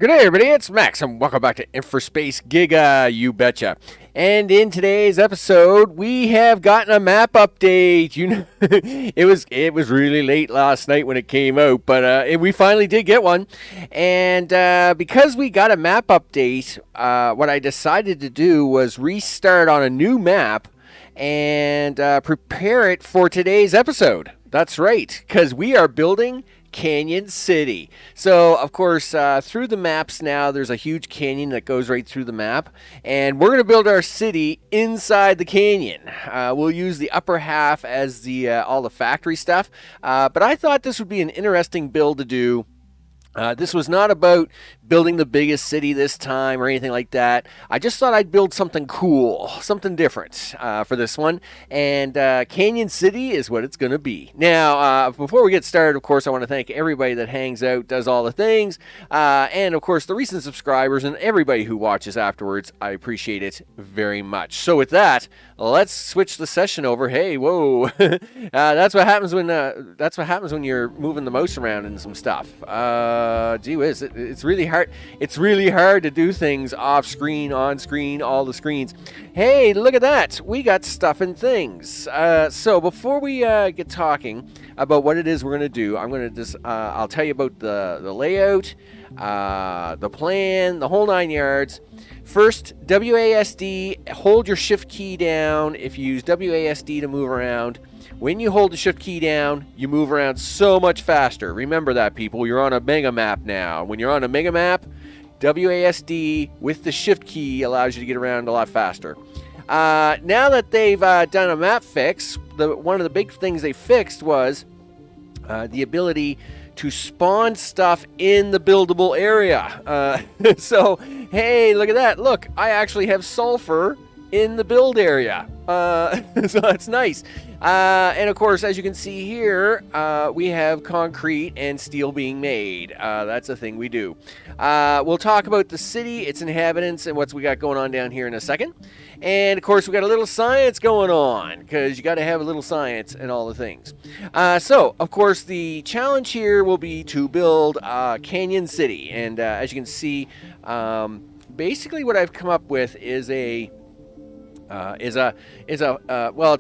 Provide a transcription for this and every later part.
Good day, everybody. It's Max, and welcome back to InfraSpace GIGA, you betcha. And in today's episode, we have gotten a map update. It was really late last night when it came out, but we finally did get one. And because we got a map update, what I decided to do was restart on a new map and prepare it for today's episode. That's right, because we are building Canyon City. So, of course, through the maps now, there's a huge canyon that goes right through the map, and we're going to build our city inside the canyon. We'll use the upper half as the all the factory stuff, but I thought this would be an interesting build to do. This was not about building the biggest city this time or anything like that. I just thought I'd build something cool, something different for this one. And Canyon City is what it's going to be. Now, before we get started, of course, I want to thank everybody that hangs out, does all the things. And, of course, the recent subscribers and everybody who watches afterwards. I appreciate it very much. So with that, let's switch the session over. Hey, whoa. That's what happens when you're moving the mouse around and some stuff. Gee whiz, it's really hard. It's really hard to do things off screen, on screen, all the screens. Hey, look at that. We got stuff and things. So before we get talking about what it is we're going to do, I'm going to just I'll tell you about the layout, the plan, the whole 9 yards. First, WASD, hold your shift key down if you use WASD to move around. When you hold the shift key down, you move around so much faster. Remember that, people. You're on a mega map now. When you're on a mega map, WASD with the shift key allows you to get around a lot faster. Now that they've done a map fix, one of the big things they fixed was the ability to spawn stuff in the buildable area. So, hey, look at that. Look, I actually have sulfur in the build area. So that's nice. And of course, as you can see here, we have concrete and steel being made. That's a thing we do. We'll talk about the city, its inhabitants, and what we got going on down here in a second. And of course, we got a little science going on, because you got to have a little science and all the things. So, of course, the challenge here will be to build Canyon City. And as you can see, basically what I've come up with is it's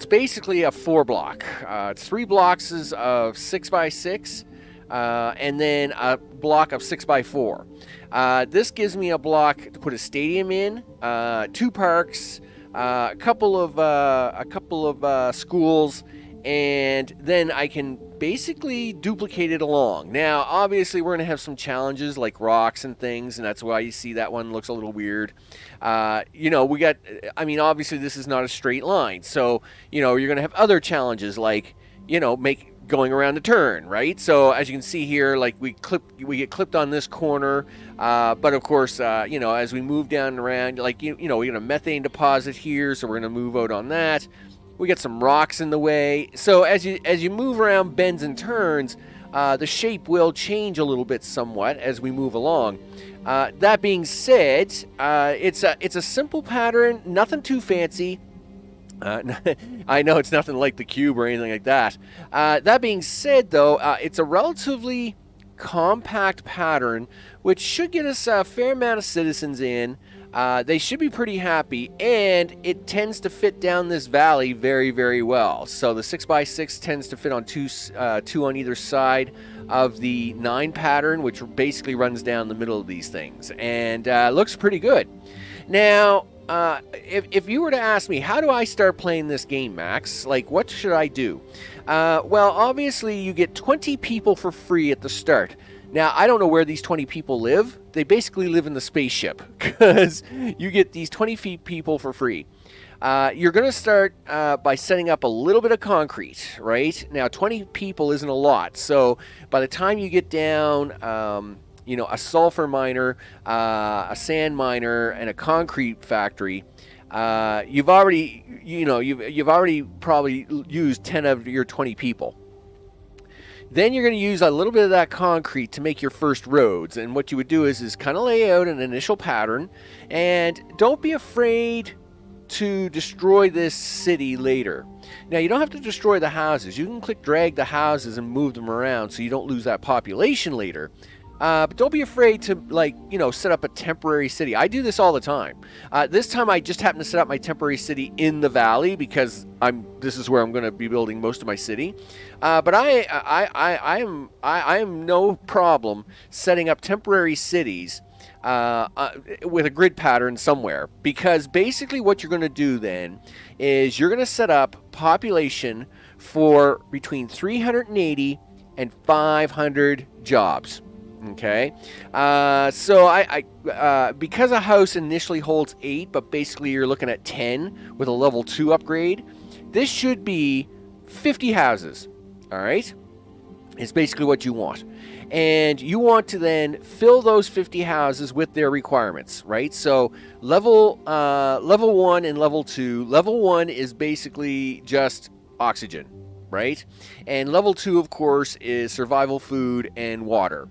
basically a 4-block. It's 3 blocks of 6x6, and then a block of 6x4. This gives me a block to put a stadium in, 2 parks, a couple of schools, and then I can basically duplicate it along. Now, obviously, we're going to have some challenges like rocks and things, and that's why you see that one looks a little weird. Obviously, this is not a straight line, so, you're going to have other challenges like, going around the turn, right? So, as you can see here, like, we get clipped on this corner, but of course, as we move down and around, like, we got a methane deposit here, so we're going to move out on that. We got some rocks in the way. So as you move around bends and turns, the shape will change a little bit somewhat as we move along. That being said, it's a simple pattern, nothing too fancy. I know it's nothing like the cube or anything like that. That being said, though, it's a relatively compact pattern, which should get us a fair amount of citizens in. They should be pretty happy, and it tends to fit down this valley very, very well. So the 6x6 tends to fit on two on either side of the 9 pattern, which basically runs down the middle of these things, and looks pretty good. Now, if you were to ask me, how do I start playing this game, Max? Like, what should I do? Well, obviously, you get 20 people for free at the start. Now, I don't know where these 20 people live. They basically live in the spaceship, because you get these 20 people for free. You're going to start by setting up a little bit of concrete, right? Now, 20 people isn't a lot, so by the time you get down, a sulfur miner, a sand miner, and a concrete factory, you've already probably used 10 of your 20 people. Then you're going to use a little bit of that concrete to make your first roads. And what you would do is kind of lay out an initial pattern. And don't be afraid to destroy this city later. Now, you don't have to destroy the houses. You can drag the houses and move them around so you don't lose that population later. But don't be afraid to, like, set up a temporary city. I do this all the time. This time I just happened to set up my temporary city in the valley because this is where I'm going to be building most of my city. But I am no problem setting up temporary cities with a grid pattern somewhere, because basically what you're going to do then is you're going to set up population for between 380 and 500 jobs. Okay, so I because a house initially holds 8, but basically you're looking at 10 with a level 2 upgrade, this should be 50 houses. All right, it's basically what you want. And you want to then fill those 50 houses with their requirements, right? So level 1 and level 2. Level 1 is basically just oxygen, right? And level 2, of course, is survival food and water.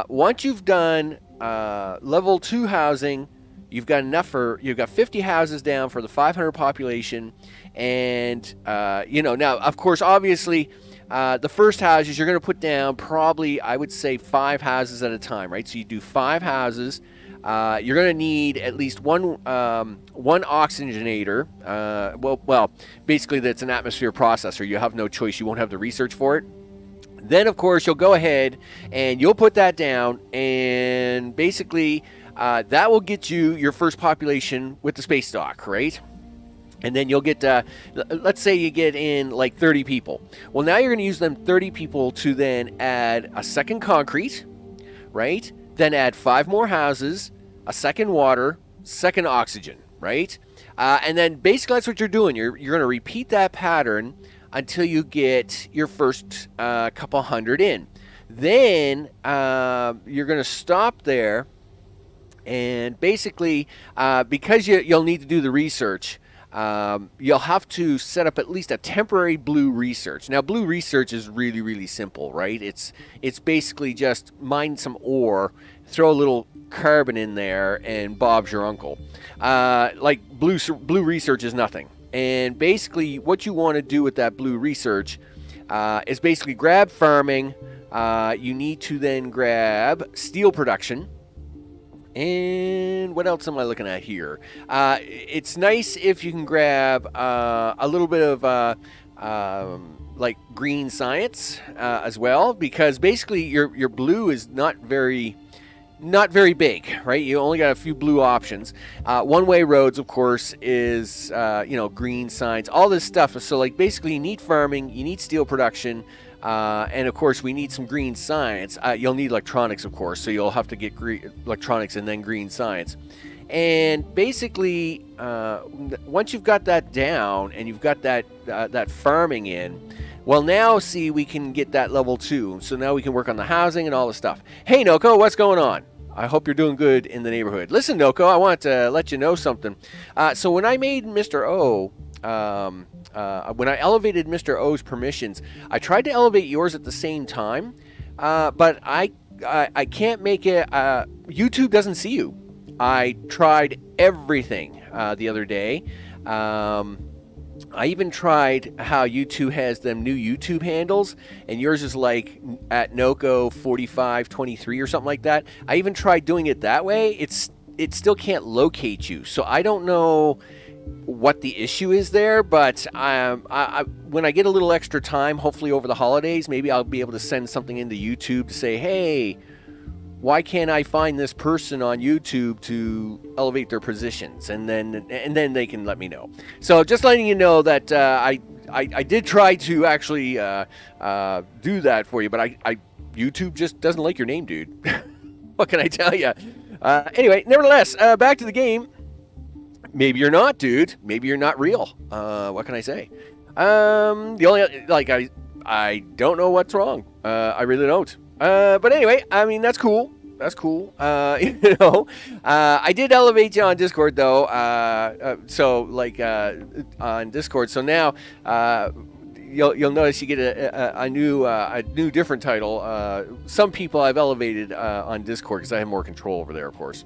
Once you've done level 2 housing, you've got 50 houses down for the 500 population. And, now, of course, obviously, the first houses you're going to put down probably, I would say, 5 houses at a time, right? So you do 5 houses. You're going to need at least one oxygenator. Well, basically that's an atmosphere processor. You have no choice. You won't have the research for it. Then, of course, you'll go ahead and you'll put that down, and basically that will get you your first population with the space dock, right? And then you'll get, let's say you get in like 30 people. Well, now you're going to use them 30 people to then add a second concrete, right? Then add 5 more houses, a second water, second oxygen, right? And then basically that's what you're doing. You're going to repeat that pattern until you get your first couple hundred in. Then you're going to stop there, and basically because you'll need to do the research, you'll have to set up at least a temporary blue research. Now, blue research is really, really simple, right? It's basically just mine some ore, throw a little carbon in there, and Bob's your uncle. Like blue research is nothing. And basically what you want to do with that blue research is basically grab farming. You need to then grab steel production. And what else am I looking at here? It's nice if you can grab a little bit of like green science as well, because basically your blue is not very big, right? You only got a few blue options. One-way roads, of course, is green science, all this stuff. So like basically you need farming, you need steel production, and of course we need some green science. You'll need electronics, of course, so you'll have to get electronics and then green science. And basically once you've got that down and you've got that farming in, well, now see, we can get that level 2. So now we can work on the housing and all the stuff. Hey, Noko, what's going on? I hope you're doing good in the neighborhood. Listen, Noko, I want to let you know something. So when I made Mr. O, when I elevated Mr. O's permissions, I tried to elevate yours at the same time, but I can't make it. YouTube doesn't see you. I tried everything the other day. I even tried how YouTube has them new YouTube handles, and yours is like at Noko4523 or something like that. I even tried doing it that way. It still can't locate you. So I don't know what the issue is there, but when I get a little extra time, hopefully over the holidays, maybe I'll be able to send something into YouTube to say, hey, why can't I find this person on YouTube to elevate their positions? And then they can let me know. So just letting you know that I did try to actually do that for you, but YouTube just doesn't like your name, dude. What can I tell you? Anyway, nevertheless, back to the game. Maybe you're not, dude. Maybe you're not real. What can I say? The only I don't know what's wrong. I really don't. But anyway, I mean, that's cool. That's cool. I did elevate you on Discord though. On Discord. So now, you'll notice you get a new different title. Some people I've elevated on Discord because I have more control over there, of course.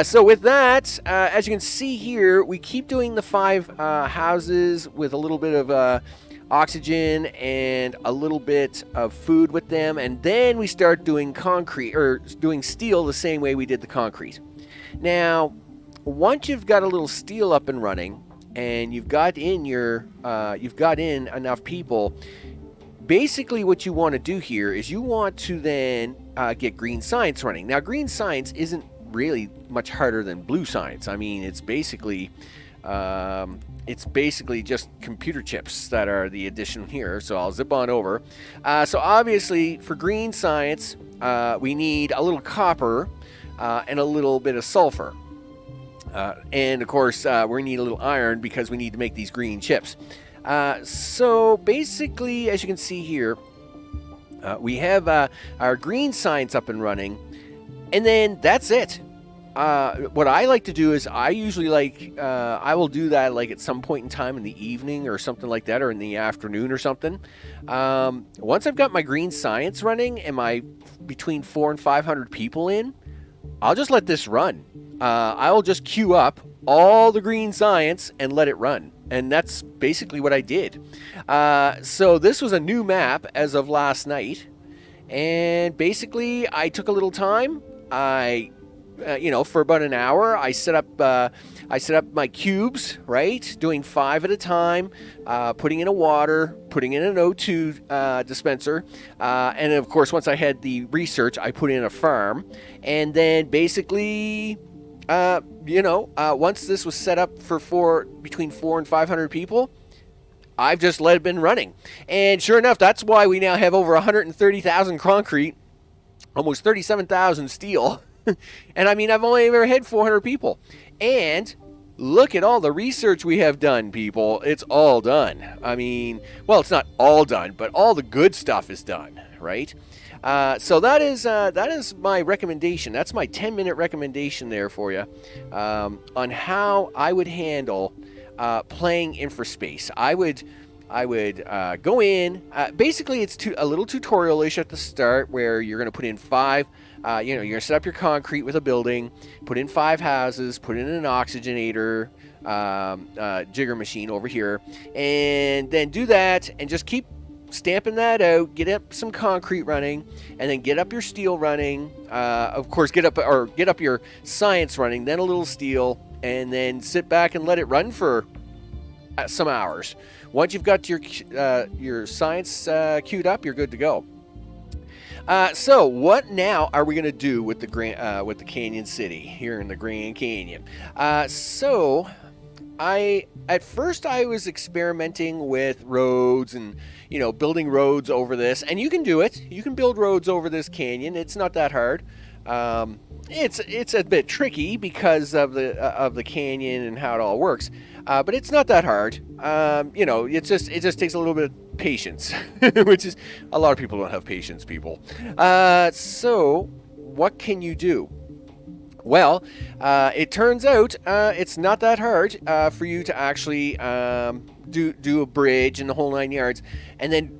So with that, as you can see here, we keep doing the 5 houses with a little bit of oxygen and a little bit of food with them, and then we start doing concrete, or doing steel, the same way we did the concrete. Now, once you've got a little steel up and running, and you've got in enough people, basically what you want to do here is you want to then get green science running. Now, green science isn't really much harder than blue science. I mean, it's basically just computer chips that are the addition here. So I'll zip on over. So obviously for green science, we need a little copper and a little bit of sulfur. And of course, we need a little iron because we need to make these green chips. So basically, as you can see here, we have our green science up and running, and then that's it. What I like to do is I usually I will do that like at some point in time in the evening or something like that, or in the afternoon or something. Once I've got my green science running and my between 400 and 500 people in, I'll just let this run. I'll just queue up all the green science and let it run. And that's basically what I did. So this was a new map as of last night. And basically I took a little time. For about an hour, I set up my cubes, right? Doing 5 at a time, putting in a water, putting in an O2 dispenser, and of course, once I had the research, I put in a farm, and then basically, once this was set up for between 400 and 500 people, I've just let it been running, and sure enough, that's why we now have over 130,000 concrete, almost 37,000 steel. And I mean, I've only ever had 400 people. And look at all the research we have done, people. It's all done. I mean, well, it's not all done, but all the good stuff is done, right? So that is my recommendation. That's my 10-minute recommendation there for you on how I would handle playing InfraSpace. I would go in. Basically, it's a little tutorial-ish at the start where you're going to put in 5. You're going to set up your concrete with a building, put in 5 houses, put in an oxygenator, jigger machine over here, and then do that and just keep stamping that out. Get up some concrete running, and then get up your steel running. Of course, get up your science running, then a little steel, and then sit back and let it run for some hours. Once you've got your science queued up, you're good to go. So what now are we going to do with the Canyon City here in the Grand Canyon? So at first I was experimenting with roads and building roads over this, and you can do it. You can build roads over this canyon. It's not that hard. It's a bit tricky because of the canyon and how it all works, but it's not that hard. It just takes a little bit of patience, which is a lot of people don't have patience, people. So what can you do? Well, it turns out it's not that hard for you to actually do a bridge and the whole 9 yards, and then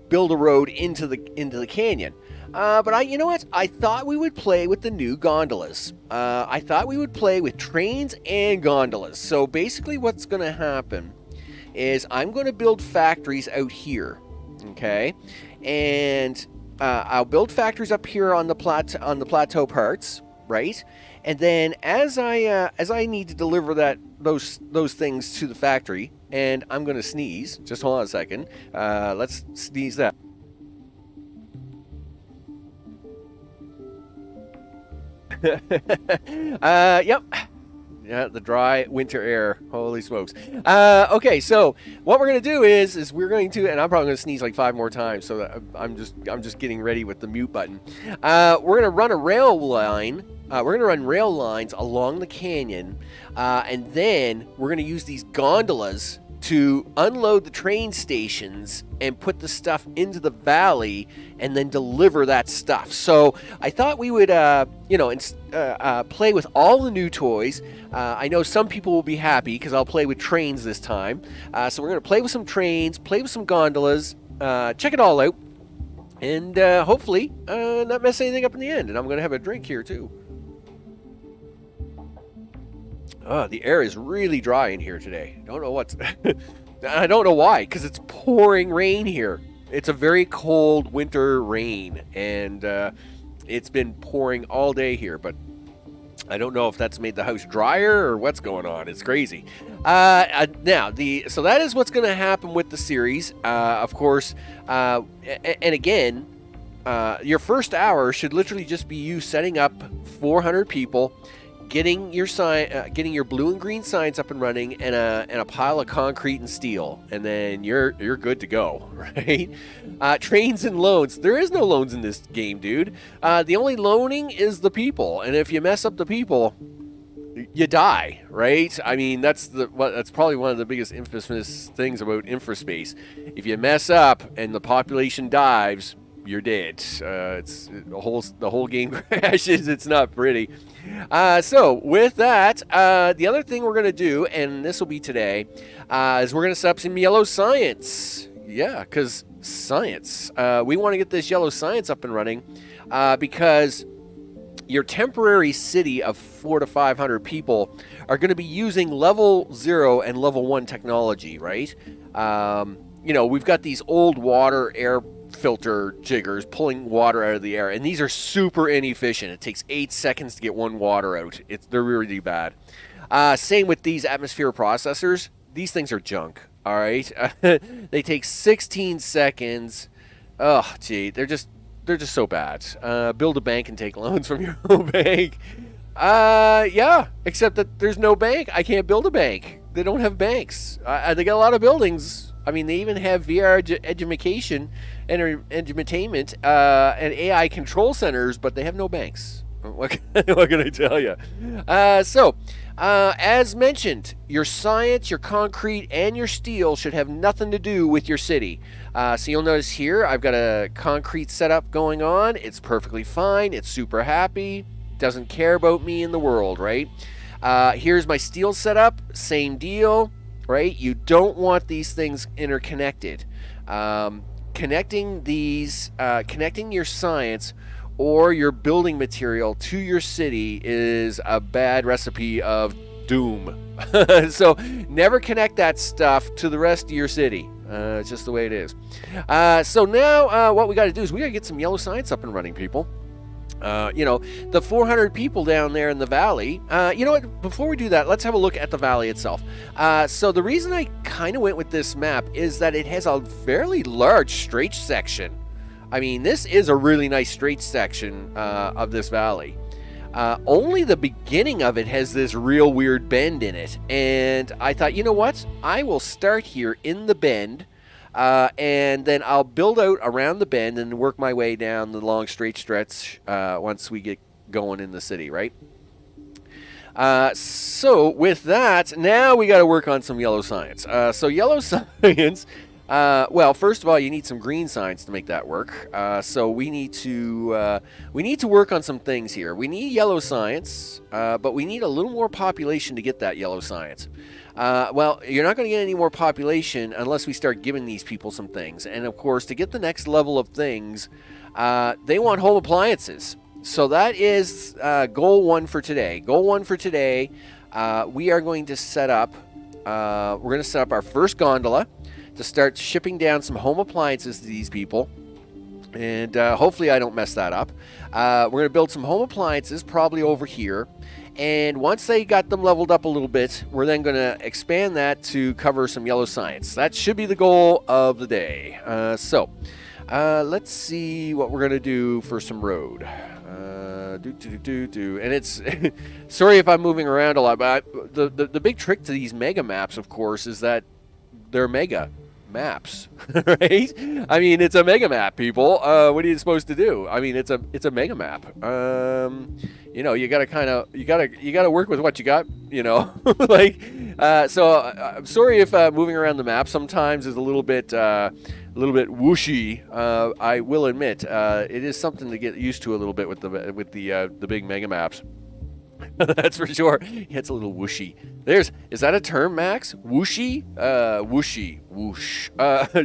build a road into the canyon. But you know what? I thought we would play with the new gondolas. I thought we would play with trains and gondolas. So basically what's going to happen is I'm going to build factories out here, okay? And I'll build factories up here on the plateau parts, right? And then as I need to deliver those things to the factory, and I'm going to sneeze. Just hold on a second. Let's sneeze that. Yep. Yeah, the dry winter air. Holy smokes. Okay, so what we're gonna do is we're going to, and I'm probably gonna sneeze like 5 more times, so that I'm just getting ready with the mute button. We're gonna run a rail line. We're gonna run rail lines along the canyon, and then we're gonna use these gondolas to unload the train stations and put the stuff into the valley and then deliver that stuff. So I thought we would, play with all the new toys. I know some people will be happy because I'll play with trains this time. So we're going to play with some trains, play with some gondolas, check it all out, and hopefully not mess anything up in the end. And I'm going to have a drink here too. The air is really dry in here today. Don't know what's I don't know why, because it's pouring rain here. It's a very cold winter rain, and it's been pouring all day here, but I don't know if that's made the house drier or what's going on. It's crazy. So that is what's going to happen with the series. Of course, and again, your first hour should literally just be you setting up 400 people, getting your blue and green signs up and running, and a pile of concrete and steel, and then you're good to go, right? Trains and loans. There is no loans in this game, dude. The only loaning is the people, and if you mess up the people, you die, right? I mean, that's probably one of the biggest infamous things about InfraSpace. If you mess up and the population dives, you're dead. The whole game crashes. It's not pretty. So with that, the other thing we're going to do, and this will be today, is we're going to set up some yellow science. Yeah, because science. We want to get this yellow science up and running because your temporary city of 400 to 500 people are going to be using level 0 and level 1 technology, right? We've got these old water air filter jiggers pulling water out of the air, and these are super inefficient. It takes 8 seconds to get one water out. They're really bad. Same with these atmosphere processors. These things are junk. All right, they take 16 seconds. Oh, gee, they're just so bad. Build a bank and take loans from your own bank. Yeah, except that there's no bank. I can't build a bank. They don't have banks. They got a lot of buildings. I mean, they even have VR education and edutainment and AI control centers, but they have no banks. What can I tell you? As mentioned, your science, your concrete, and your steel should have nothing to do with your city. So you'll notice here, I've got a concrete setup going on. It's perfectly fine. It's super happy. Doesn't care about me in the world, right? Here's my steel setup. Same deal, right? You don't want these things interconnected. Connecting your science or your building material to your city is a bad recipe of doom. So never connect that stuff to the rest of your city. It's just the way it is. So now what we got to do is we got to get some yellow science up and running, people. The 400 people down there in the valley. You know what? Before we do that, let's have a look at the valley itself. So the reason I kind of went with this map is that it has a fairly large straight section. I mean, this is a really nice straight section of this valley. Only the beginning of it has this real weird bend in it. And I thought, you know what? I will start here in the bend. And then I'll build out around the bend and work my way down the long straight stretch once we get going in the city, right? So with that, now we got to work on some yellow science. So yellow science, well, first of all, you need some green science to make that work. So we need to work on some things here. We need yellow science, but we need a little more population to get that yellow science. Well, you're not going to get any more population unless we start giving these people some things. And of course, to get the next level of things, they want home appliances. So that is goal one for today. Goal one for today, we are going to set up, our first gondola to start shipping down some home appliances to these people. And hopefully I don't mess that up. We're going to build some home appliances probably over here. And once they got them leveled up a little bit, we're then going to expand that to cover some yellow science. That should be the goal of the day. Let's see what we're going to do for some road. And it's sorry if I'm moving around a lot, but the big trick to these mega maps, of course, is that they're mega maps, right? I mean, it's a mega map, people. What are you supposed to do? I mean, it's a mega map. You gotta work with what you got, so I'm sorry if moving around the map sometimes is a little bit whooshy. I will admit, it is something to get used to a little bit with the big mega maps. That's for sure. Yeah, it's a little whooshy. Is that a term, Max? Whooshy? Whooshy. Whoosh.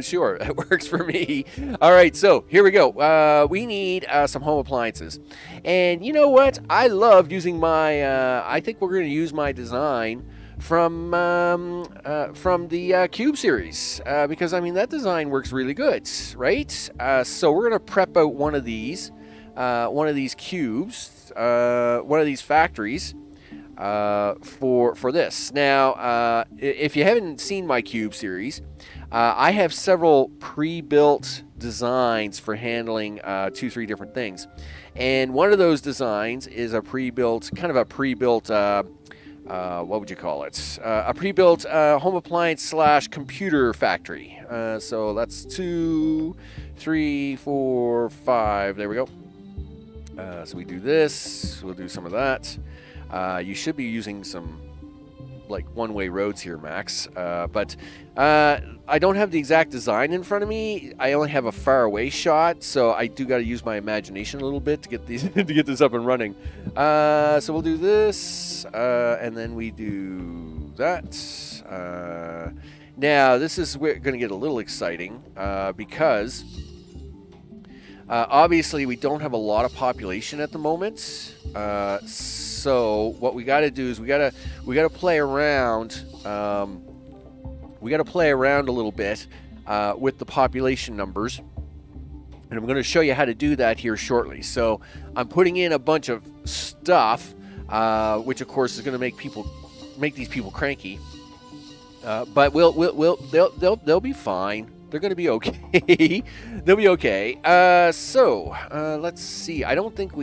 Sure, that works for me. All right, so here we go. We need some home appliances. And you know what? I love using my, I think we're going to use my design the Cube series, because I mean that design works really good, right? So we're gonna prep out one of these cubes, one of these factories, for this. Now, if you haven't seen my Cube series, I have several pre-built designs for handling 2-3 different things, and one of those designs is a pre-built what would you call it? A pre-built home appliance / computer factory. So that's 2, 3, 4, 5. There we go. So we do this. We'll do some of that. You should be using some like one-way roads here, Max. But I don't have the exact design in front of me. I only have a far-away shot, so I do got to use my imagination a little bit to get these to get this up and running. So we'll do this, and then we do that. Now this is going to get a little exciting because obviously we don't have a lot of population at the moment. So what we got to do is we got to play around. We got to play around a little bit with the population numbers, and I'm going to show you how to do that here shortly. So I'm putting in a bunch of stuff, which of course is going to make these people cranky. But they'll be fine. They're going to be okay. They'll be okay. So let's see. I don't think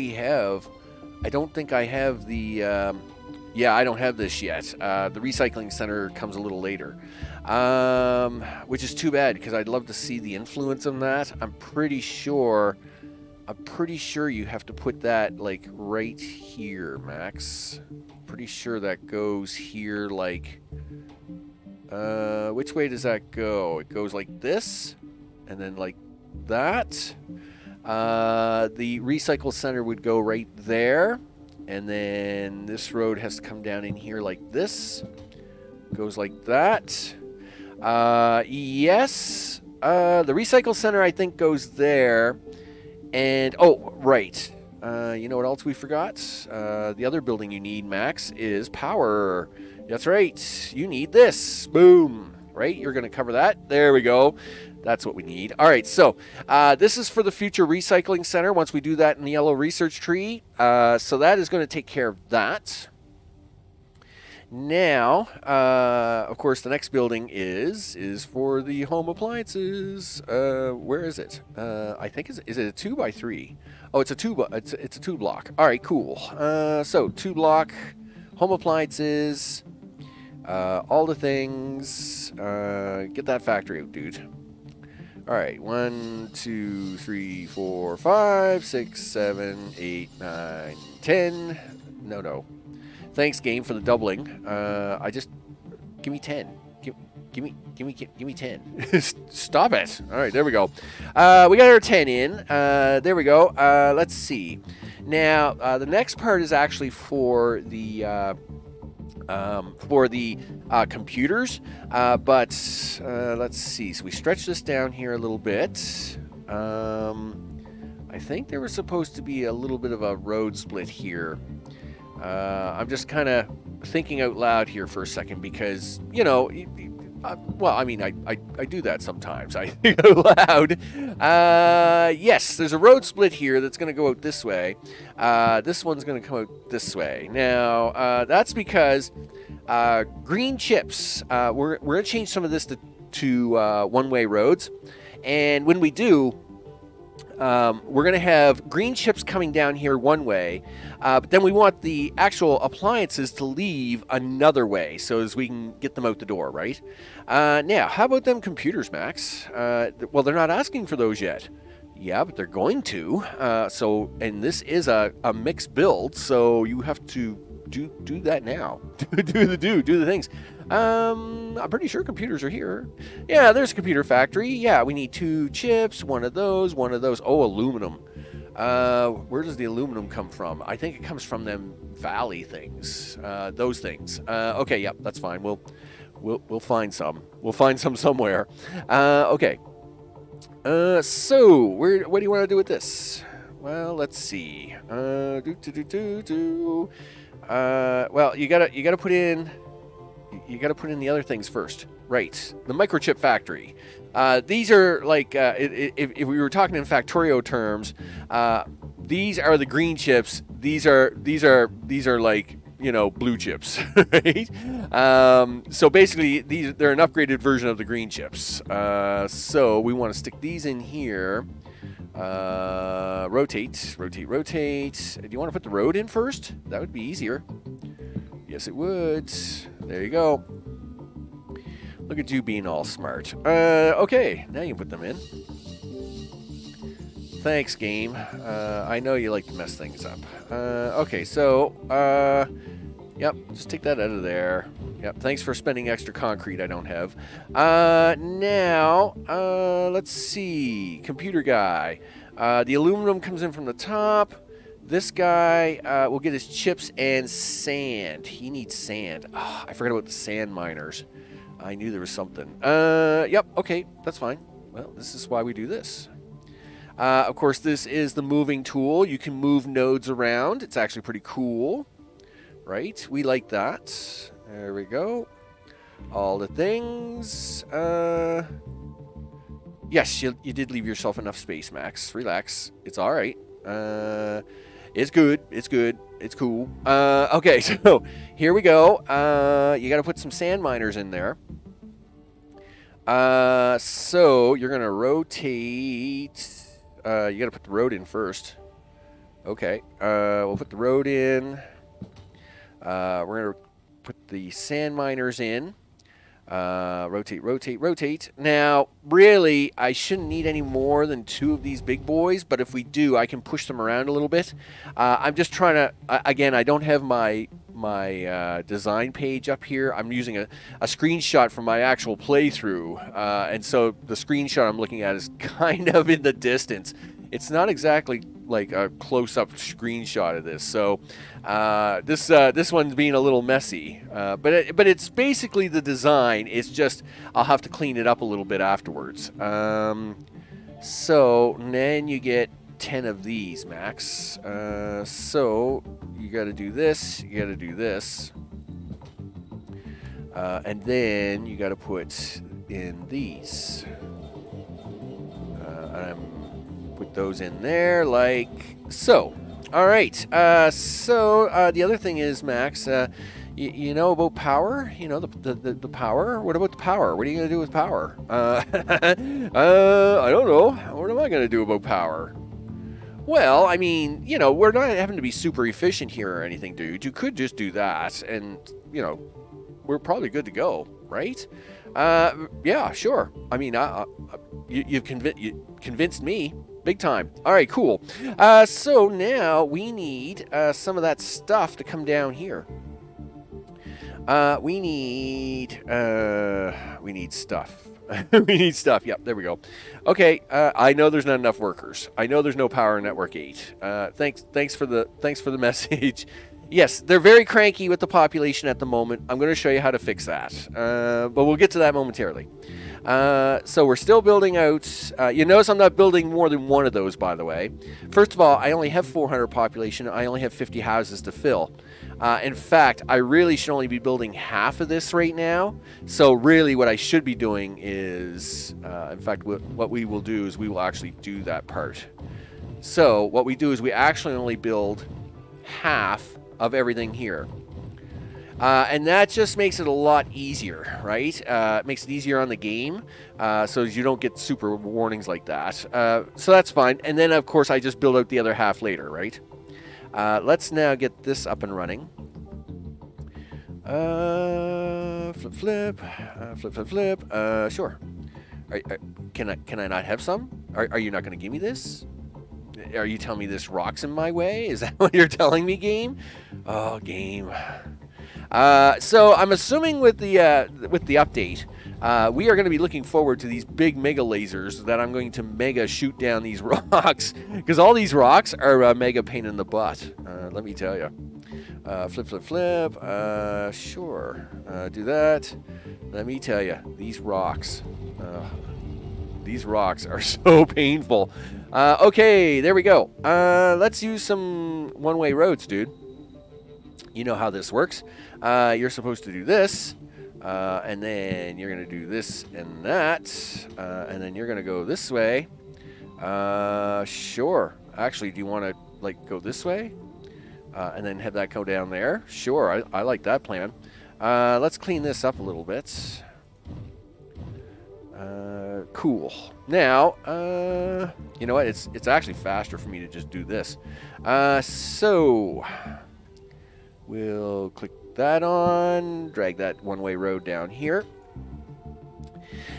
I have the. Yeah, I don't have this yet. The recycling center comes a little later, which is too bad because I'd love to see the influence on that. I'm pretty sure you have to put that like right here, Max. Pretty sure that goes here like. Which way does that go? It goes like this, and then like that. The recycle center would go right there. And then this road has to come down in here like this. Goes like that. Yes. The recycle center, I think, goes there. And, oh, right. You know what else we forgot? The other building you need, Max, is power. That's right. You need this. Boom. Right? You're going to cover that. There we go. That's what we need. All right, so this is for the future recycling center once we do that in the yellow research tree. So that is going to take care of that. Now, of course, the next building is for the home appliances. Where is it? I think is it a 2x3? Oh, it's a 2 block. All right, cool. So 2 block home appliances, all the things. Get that factory out, dude. All right, 1, 2, 3, 4, 5, 6, 7, 8, 9, 10. No. Thanks, game, for the doubling. Give me 10. Give me 10. Stop it. All right, there we go. We got our 10 in. There we go. Let's see. Now, the next part is actually for the computers, but let's see. So we stretch this down here a little bit. I think there was supposed to be a little bit of a road split here. I'm just kind of thinking out loud here for a second because, you know, well, I mean, I do that sometimes. I think out loud. Yes, there's a road split here that's going to go out this way. This one's going to come out this way. Now, that's because green chips, we're going to change some of this to one-way roads. And when we do, we're going to have green chips coming down here one way, but then we want the actual appliances to leave another way so as we can get them out the door, right? Now, how about them computers, Max? Well, they're not asking for those yet. Yeah, but they're going to. And this is a mixed build, so you have to do that now. do the things. I'm pretty sure computers are here. Yeah, there's a computer factory. Yeah, we need 2 chips, one of those. Oh, aluminum. Where does the aluminum come from? I think it comes from them valley things. Those things. Okay, yeah, that's fine. We'll find some. We'll find some somewhere. Okay. So what do you want to do with this? Well, let's see. Well, you gotta put in. you got to put in the other things first. Right, the microchip factory. These are like, if we were talking in Factorio terms, these are the green chips. These are like, you know, blue chips, right? So basically, they're an upgraded version of the green chips. So we want to stick these in here. Rotate. Do you want to put the road in first? That would be easier. Yes, it would. There you go. Look at you being all smart. Okay, now you can put them in. Thanks, game. I know you like to mess things up. Okay, so, yep, just take that out of there. Yep, thanks for spending extra concrete I don't have. Now, let's see. Computer guy. The aluminum comes in from the top. This guy will get his chips and sand. He needs sand. Oh, I forgot about the sand miners. I knew there was something. Yep, okay, that's fine. Well, this is why we do this. Of course, this is the moving tool. You can move nodes around. It's actually pretty cool. Right? We like that. There we go. All the things. Yes, you did leave yourself enough space, Max. Relax. It's all right. It's good. It's good. It's cool. Okay, so here we go. You got to put some sand miners in there. So you're going to rotate. You got to put the road in first. Okay. We'll put the road in. We're going to put the sand miners in. Rotate. Now, really, I shouldn't need any more than 2 of these big boys, but if we do, I can push them around a little bit. I'm just trying to, again, I don't have my design page up here. I'm using a screenshot from my actual playthrough, and so the screenshot I'm looking at is kind of in the distance. It's not exactly like a close-up screenshot of this, so this one's being a little messy, but it's basically the design. It's just I'll have to clean it up a little bit afterwards. So then you get 10 of these, Max. So you got to do this. You got to do this, and then you got to put in these. Put those in there like so. All right. So the other thing is, Max, you know about power? You know the power? What about the power? What are you going to do with power? I don't know. What am I going to do about power? Well, I mean, you know, we're not having to be super efficient here or anything, dude. You could just do that, and, you know, we're probably good to go, right? Yeah, sure. I mean, you've convinced me. Big time. All right, cool. So now we need some of that stuff to come down here. We need stuff. We need stuff. Yep, there we go. Okay, I know there's not enough workers. I know there's no power in Network 8. Thanks for the message. Yes, they're very cranky with the population at the moment. I'm going to show you how to fix that. But we'll get to that momentarily. So we're still building out. You notice I'm not building more than one of those, by the way. First of all, I only have 400 population. I only have 50 houses to fill. In fact, I really should only be building half of this right now. So really what I should be doing is, in fact, what we will do is we will actually do that part. So what we do is we actually only build half of everything here. And that just makes it a lot easier, right? It makes it easier on the game, so you don't get super warnings like that. So that's fine. And then, of course, I just build out the other half later, right? Let's now get this up and running. Flip. Sure. Can I not have some? Are you not going to give me this? Are you telling me this rock's in my way? Is that what you're telling me, game? Oh, game. So I'm assuming with the update, we are going to be looking forward to these big mega lasers that I'm going to mega shoot down these rocks, because all these rocks are a mega pain in the butt. Let me tell you. Flip. Sure. Do that. Let me tell you, these rocks are so painful. Okay, there we go. Let's use some one-way roads, dude. You know how this works. You're supposed to do this. And then you're going to do this and that. And then you're going to go this way. Sure. Actually, do you want to, like, go this way? And then have that go down there? Sure, I like that plan. Let's clean this up a little bit. Cool. Now, you know what? It's actually faster for me to just do this. So, we'll click that on, drag that one-way road down here.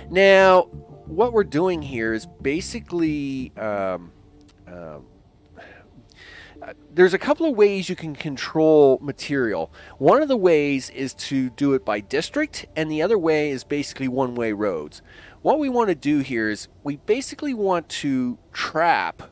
Now, what we're doing here is basically, there's a couple of ways you can control material. One of the ways is to do it by district, and the other way is basically one-way roads. What we want to do here is we basically want to trap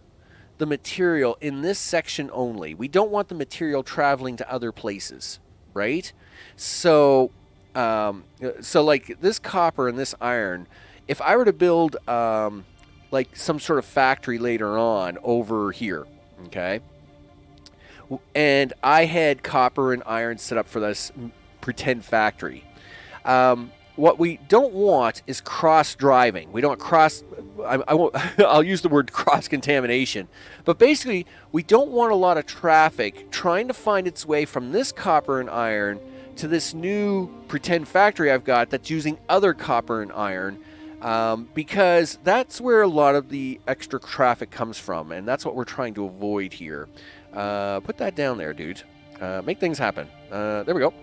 the material in this section only. We don't want the material traveling to other places, right? So, like this copper and this iron, if I were to build like some sort of factory later on over here, okay? And I had copper and iron set up for this pretend factory. What we don't want is cross-driving. We don't cross... I won't, I'll use the word cross-contamination. But basically, we don't want a lot of traffic trying to find its way from this copper and iron to this new pretend factory I've got that's using other copper and iron, because that's where a lot of the extra traffic comes from, and that's what we're trying to avoid here. Put that down there, dude. Make things happen. There we go.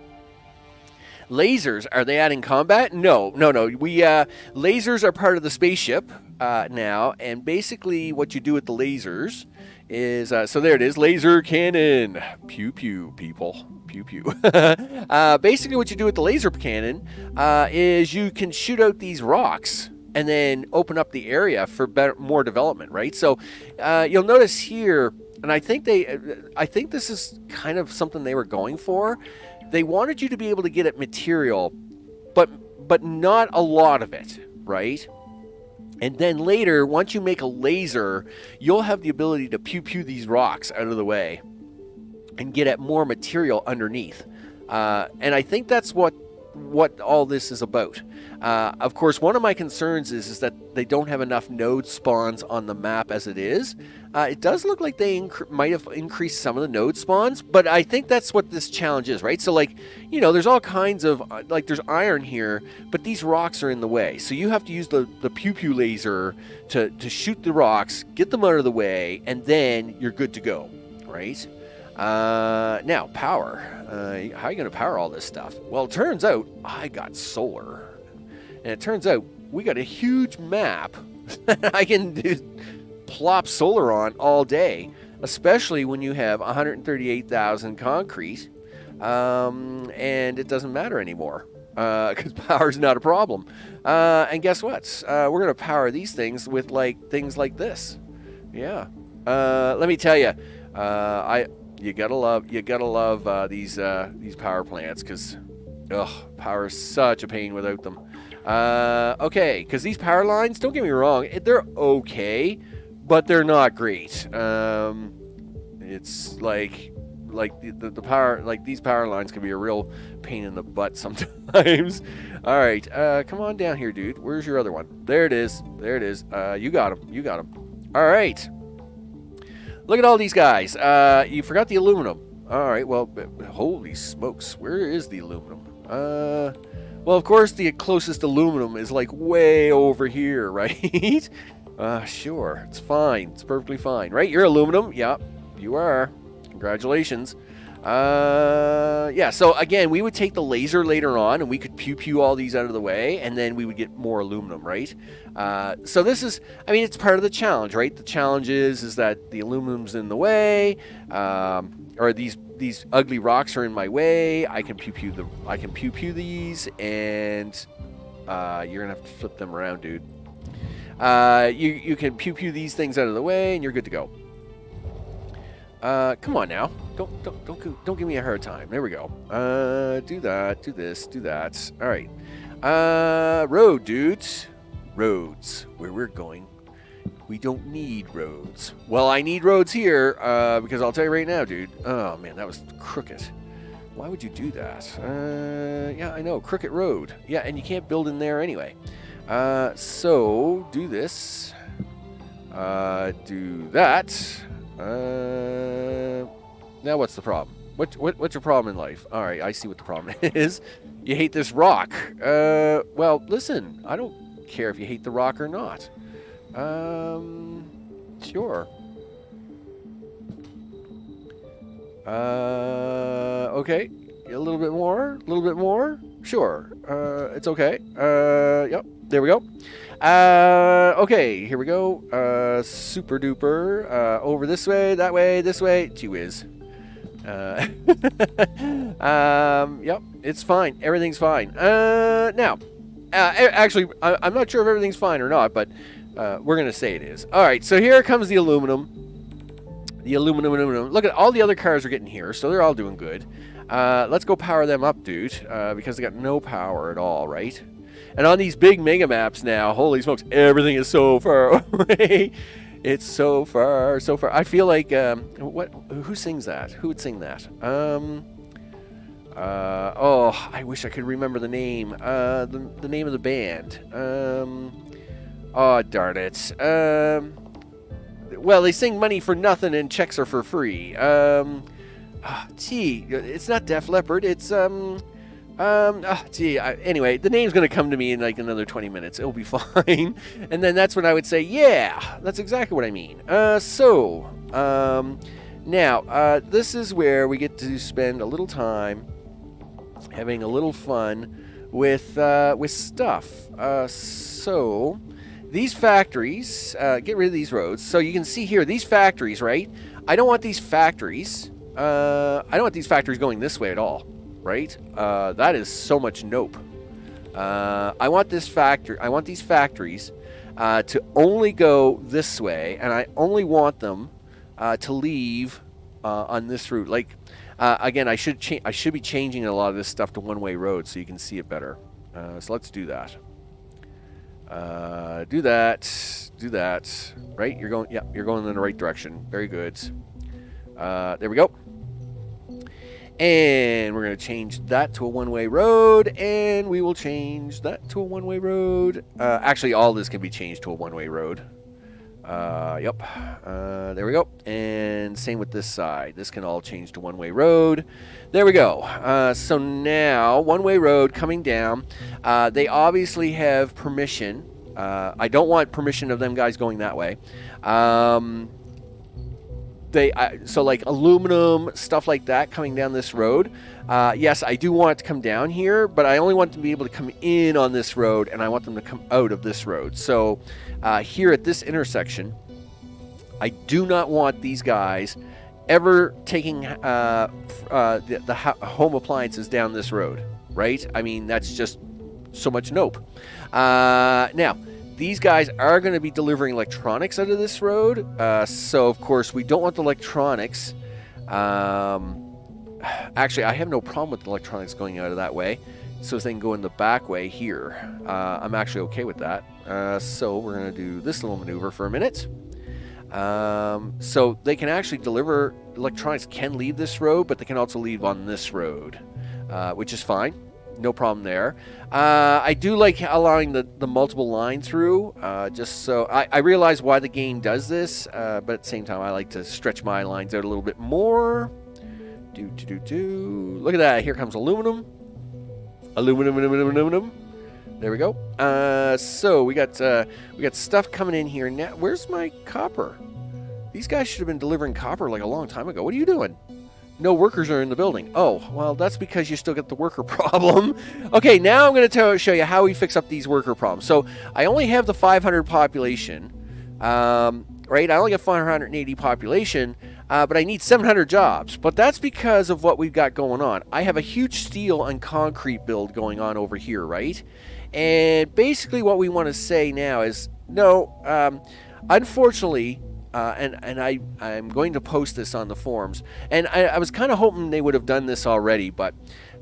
Lasers, are they adding combat? No. We lasers are part of the spaceship now, and basically what you do with the lasers is, so there it is, laser cannon. Pew pew, people. Pew pew. Basically what you do with the laser cannon is you can shoot out these rocks and then open up the area for more development, right? So you'll notice here, and I think this is kind of something they were going for. They wanted you to be able to get at material, but not a lot of it, right? And then later, once you make a laser, you'll have the ability to pew these rocks out of the way and get at more material underneath. And I think that's what all this is about. Of course, one of my concerns is that they don't have enough node spawns on the map as it is. It does look like they might have increased some of the node spawns, but I think that's what this challenge is, right? So, like, you know, there's all kinds of, like, there's iron here, but these rocks are in the way. So you have to use the pew laser to shoot the rocks, get them out of the way, and then you're good to go, right? Now, power. How are you going to power all this stuff? Well, it turns out I got solar. And it turns out we got a huge map that I can plop solar on all day, especially when you have 138,000 concrete, and it doesn't matter anymore because power's not a problem. And guess what? We're going to power these things with things like this. Yeah. Let me tell you, you gotta love these power plants, because power is such a pain without them. Okay, because these power lines, don't get me wrong, they're okay, but they're not great. It's like the power, like these power lines can be a real pain in the butt sometimes. All right, come on down here, dude. Where's your other one? There it is. You got him. All right. Look at all these guys. You forgot the aluminum. All right, well, holy smokes. Where is the aluminum? Well, of course, the closest aluminum is like way over here, right? Sure. It's fine. It's perfectly fine. Right? You're aluminum. Yeah, you are. Congratulations. Yeah, so again, we would take the laser later on and we could pew all these out of the way, and then we would get more aluminum, right? So this is, I mean, it's part of the challenge, right? The challenge is that the aluminum's in the way, or these ugly rocks are in my way. I can pew these, and you're gonna have to flip them around, dude. You can pew these things out of the way, and you're good to go. Come on now. Don't give me a hard time. There we go. Do that. Do this. Do that. All right. Road, dudes. Roads. Where we're going, we don't need roads. Well, I need roads here, because I'll tell you right now, dude. Oh man, that was crooked. Why would you do that? Yeah, I know. Crooked road. Yeah, and you can't build in there anyway. So, do this. Do that. Now what's the problem? What's your problem in life? All right, I see what the problem is. You hate this rock. Well, listen, I don't care if you hate the rock or not. Sure. Okay. A little bit more. A little bit more. Sure. It's okay. Yep. There we go. Okay. Here we go. Super duper. Over this way, that way, this way. Gee whiz. Yep. It's fine. Everything's fine. Now, actually, I'm not sure if everything's fine or not, but we're gonna say it is. All right. So here comes the aluminum. The aluminum. Look at all the other cars are getting here, so they're all doing good. Let's go power them up, dude, because they got no power at all, right? And on these big mega maps now, holy smokes, everything is so far away. It's so far, so far. I feel like, who sings that? Who would sing that? Oh, I wish I could remember the name. The name of the band. Oh, darn it. Well, they sing Money for Nothing and Checks Are for Free. Gee, it's not Def Leppard. It's, anyway, the name's going to come to me in like another 20 minutes. It'll be fine. And then that's when I would say, yeah, that's exactly what I mean. Now, this is where we get to spend a little time having a little fun with stuff. So these factories, get rid of these roads. So you can see here, these factories, right? I don't want these factories. I don't want these factories going this way at all, right? That is so much nope. I want these factories to only go this way, and I only want them to leave on this route. Like, again, I should be changing a lot of this stuff to one-way roads so you can see it better. So let's do that. Do that. Right? You're going in the right direction. Very good. There we go. And we're going to change that to a one-way road, and we will change that to a one-way road. Actually, all this can be changed to a one-way road. Yep. There we go. And same with this side. This can all change to one-way road. There we go. So now, one-way road coming down. They obviously have permission. I don't want permission of them guys going that way. So like aluminum, stuff like that coming down this road. Yes, I do want it to come down here, but I only want them to be able to come in on this road, and I want them to come out of this road. So here at this intersection, I do not want these guys ever taking the home appliances down this road, right? I mean, that's just so much nope. Now, these guys are going to be delivering electronics out of this road. So, of course, we don't want the electronics. Actually, I have no problem with the electronics going out of that way. So they can go in the back way here. I'm actually okay with that. So we're going to do this little maneuver for a minute. So they can actually deliver, electronics can leave this road, but they can also leave on this road, which is fine. No problem there. I do like allowing the multiple line through, just so I realize why the game does this, but at the same time I like to stretch my lines out a little bit more. Look at that. Here comes aluminum. Aluminum. There we go. So we got stuff coming in here now. Where's my copper? These guys should have been delivering copper like a long time ago. What are you doing? No workers are in the building. Oh, well, that's because you still get the worker problem. Okay, now I'm going to show you how we fix up these worker problems. So I only have the 500 population, right? I only got 580 population, but I need 700 jobs. But that's because of what we've got going on. I have a huge steel and concrete build going on over here, right? And basically what we want to say now is, no, unfortunately... and I'm going to post this on the forums. And I was kind of hoping they would have done this already, but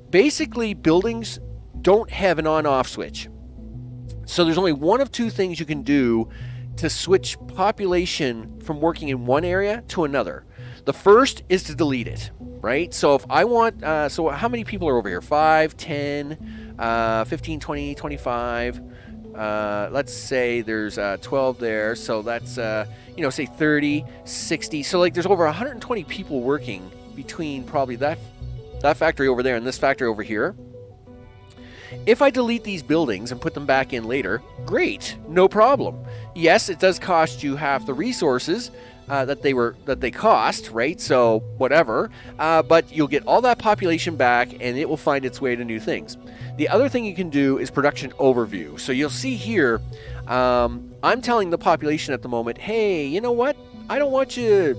basically buildings don't have an on-off switch. So there's only one of two things you can do to switch population from working in one area to another. The first is to delete it, right? So if I want, so how many people are over here? 5, 10, 15, 20, 25. Let's say there's 12 there. So that's, say 30, 60. So like there's over 120 people working between probably that factory over there and this factory over here. If I delete these buildings and put them back in later, great, no problem. Yes, it does cost you half the resources that they cost, right? So whatever, but you'll get all that population back, and it will find its way to new things. The other thing you can do is production overview. So you'll see here, I'm telling the population at the moment, hey, you know what? I don't want you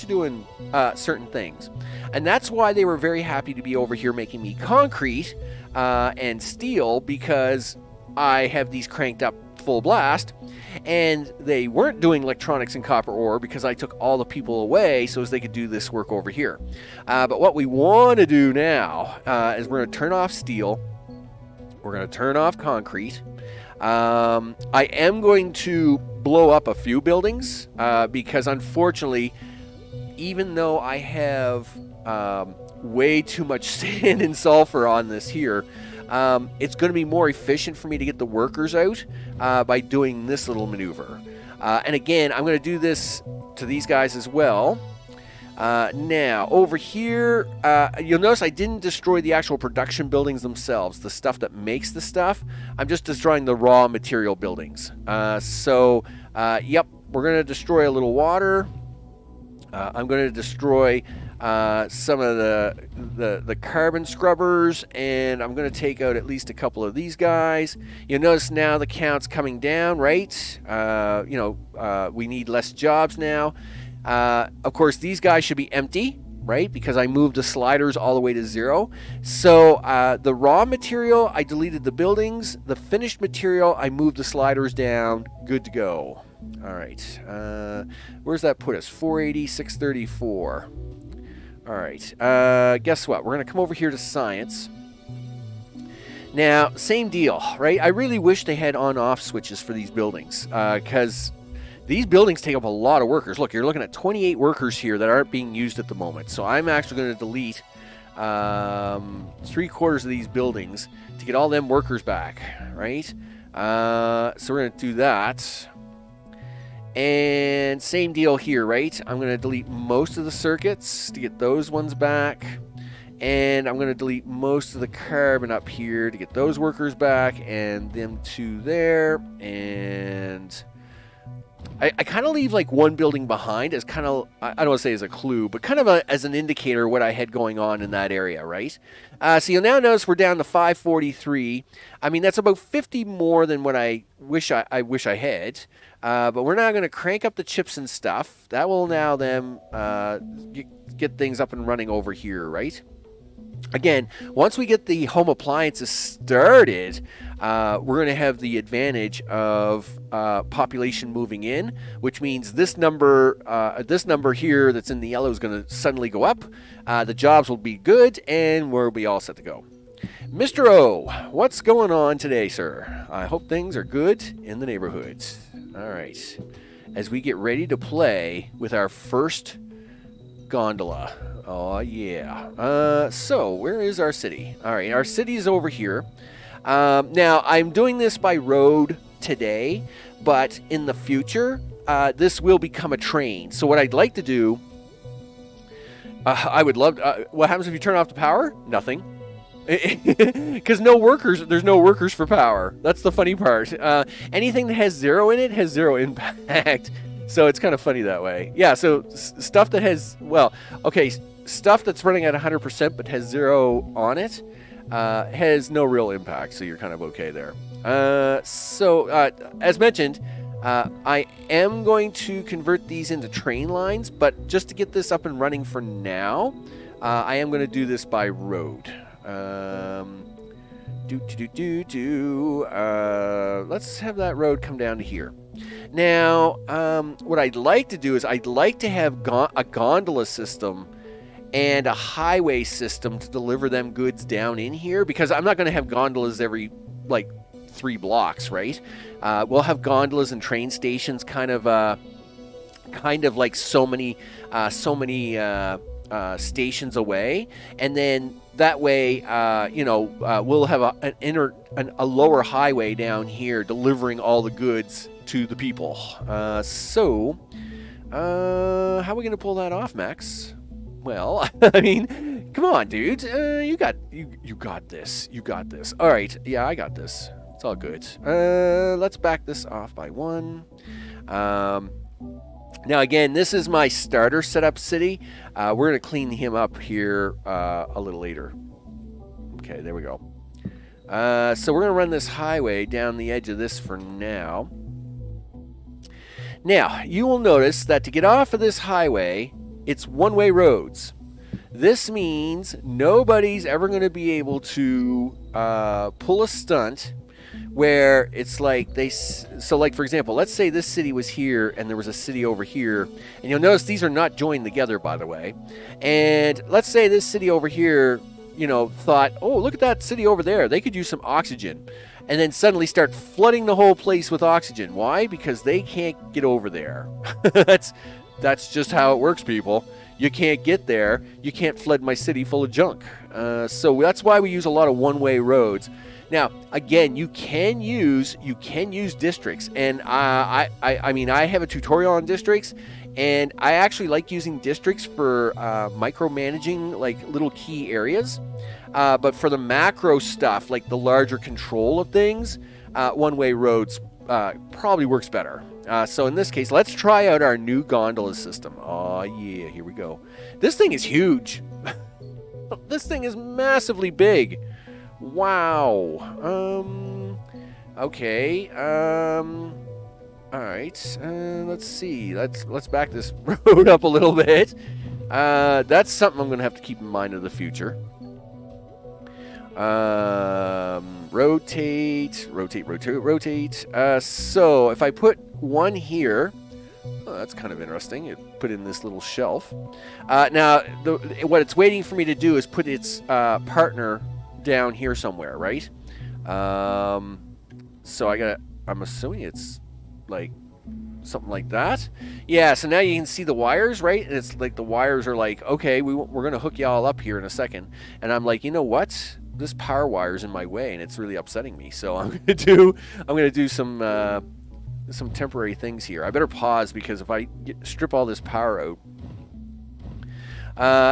doing certain things, and that's why they were very happy to be over here making me concrete and steel, because I have these cranked up full blast, and they weren't doing electronics and copper ore because I took all the people away so as they could do this work over here. But what we want to do now is we're going to turn off steel. We're going to turn off concrete. I am going to blow up a few buildings because unfortunately, even though I have way too much sand and sulfur on this here, it's going to be more efficient for me to get the workers out by doing this little maneuver. And again, I'm going to do this to these guys as well. Now, over here, you'll notice I didn't destroy the actual production buildings themselves, the stuff that makes the stuff. I'm just destroying the raw material buildings. Yep, we're going to destroy a little water. I'm going to destroy some of the carbon scrubbers, and I'm going to take out at least a couple of these guys. You'll notice now the count's coming down, right? We need less jobs now. Of course, these guys should be empty, right? Because I moved the sliders all the way to 0. So the raw material, I deleted the buildings. The finished material, I moved the sliders down. Good to go. All right. Where's that put us? 480, 634. All right. Guess what? We're going to come over here to science. Now, same deal, right? I really wish they had on-off switches for these buildings because these buildings take up a lot of workers. Look, you're looking at 28 workers here that aren't being used at the moment. So I'm actually going to delete 3/4 of these buildings to get all them workers back, right? So we're going to do that. And same deal here, right? I'm going to delete most of the circuits to get those ones back. And I'm going to delete most of the carbon up here to get those workers back, and them two there. And I kind of leave like one building behind as kind of, I don't want to say as a clue, but kind of as an indicator of what I had going on in that area, right? So you'll now notice we're down to 543. I mean, that's about 50 more than what I wish I had. But we're now going to crank up the chips and stuff. That will now them get things up and running over here, right? Again, once we get the home appliances started, we're going to have the advantage of population moving in, which means this number here that's in the yellow is going to suddenly go up. The jobs will be good, and we'll be all set to go. Mr. O, what's going on today, sir? I hope things are good in the neighborhood. All right, as we get ready to play with our first gondola. Oh, yeah. So, where is our city? All right, our city is over here. Now, I'm doing this by road today, but in the future, this will become a train. So what I'd like to do, I would love, what happens if you turn off the power? Nothing. Because there's no workers for power. That's the funny part. Anything that has 0 in it has 0 impact. So it's kind of funny that way. Yeah, so stuff that has, stuff that's running at 100% but has 0 on it has no real impact, so you're kind of okay there. As mentioned, I am going to convert these into train lines, but just to get this up and running for now, I am going to do this by road. Let's have that road come down to here. Now, what I'd like to do is I'd like to have a gondola system and a highway system to deliver them goods down in here, because I'm not going to have gondolas every, 3 blocks, right? We'll have gondolas and train stations kind of kind of like so many stations away, and then that way, we'll have a lower highway down here delivering all the goods to the people. So how are we going to pull that off, Max? Well, I mean, come on, dude. You got this. You got this. All right. Yeah, I got this. It's all good. Let's back this off by 1. Now, again, this is my starter setup city. We're going to clean him up here a little later. Okay, there we go. So we're going to run this highway down the edge of this for now. Now, you will notice that to get off of this highway, it's one-way roads. This means nobody's ever going to be able to pull a stunt where it's like so like, for example, let's say this city was here and there was a city over here, and you'll notice these are not joined together, by the way. And let's say this city over here, thought, oh, look at that city over there, they could use some oxygen, and then suddenly start flooding the whole place with oxygen. Why? Because they can't get over there. That's just how it works, people. You can't get there. You can't flood my city full of junk. So that's why we use a lot of one-way roads. Now, again, you can use districts, and I mean, I have a tutorial on districts, and I actually like using districts for micromanaging like little key areas. But for the macro stuff, like the larger control of things, one-way roads probably works better. So in this case, let's try out our new gondola system. Oh yeah, here we go. This thing is huge. This thing is massively big. Wow. Okay. All right. Let's see. Let's back this road up a little bit. That's something I'm gonna have to keep in mind in the future. Rotate. So if I put one here, oh, that's kind of interesting. It put in this little shelf. Now, what it's waiting for me to do is put its partner down here somewhere, right? So I'm assuming it's like something like that. Yeah, so now you can see the wires, right? And it's like the wires are like, okay, we're going to hook y'all up here in a second. And I'm like, you know what? This power wire's in my way, and it's really upsetting me. So I'm going to do some temporary things here. I better pause, because if I strip all this power out,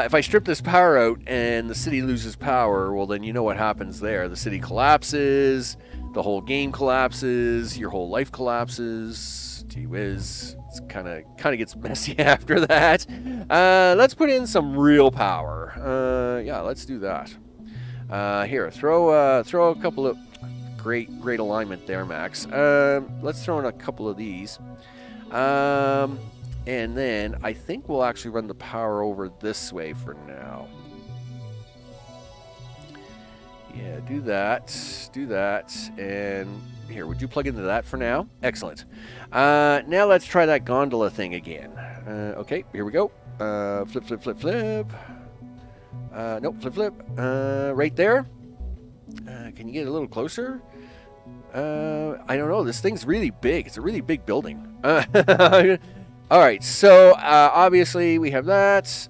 if I strip this power out and the city loses power, well, then you know what happens there. The city collapses, the whole game collapses, your whole life collapses. Gee whiz. It's kind of gets messy after that. Let's put in some real power. Yeah, let's do that. Here, throw a couple of... Great alignment there, Max. Let's throw in a couple of these. And then I think we'll actually run the power over this way for now. Yeah, do that. And here, would you plug into that for now? Excellent. Now let's try that gondola thing again. Okay, here we go. Flip. Nope, flip. Right there. Can you get a little closer? I don't know. This thing's really big. It's a really big building. All right, so obviously we have that.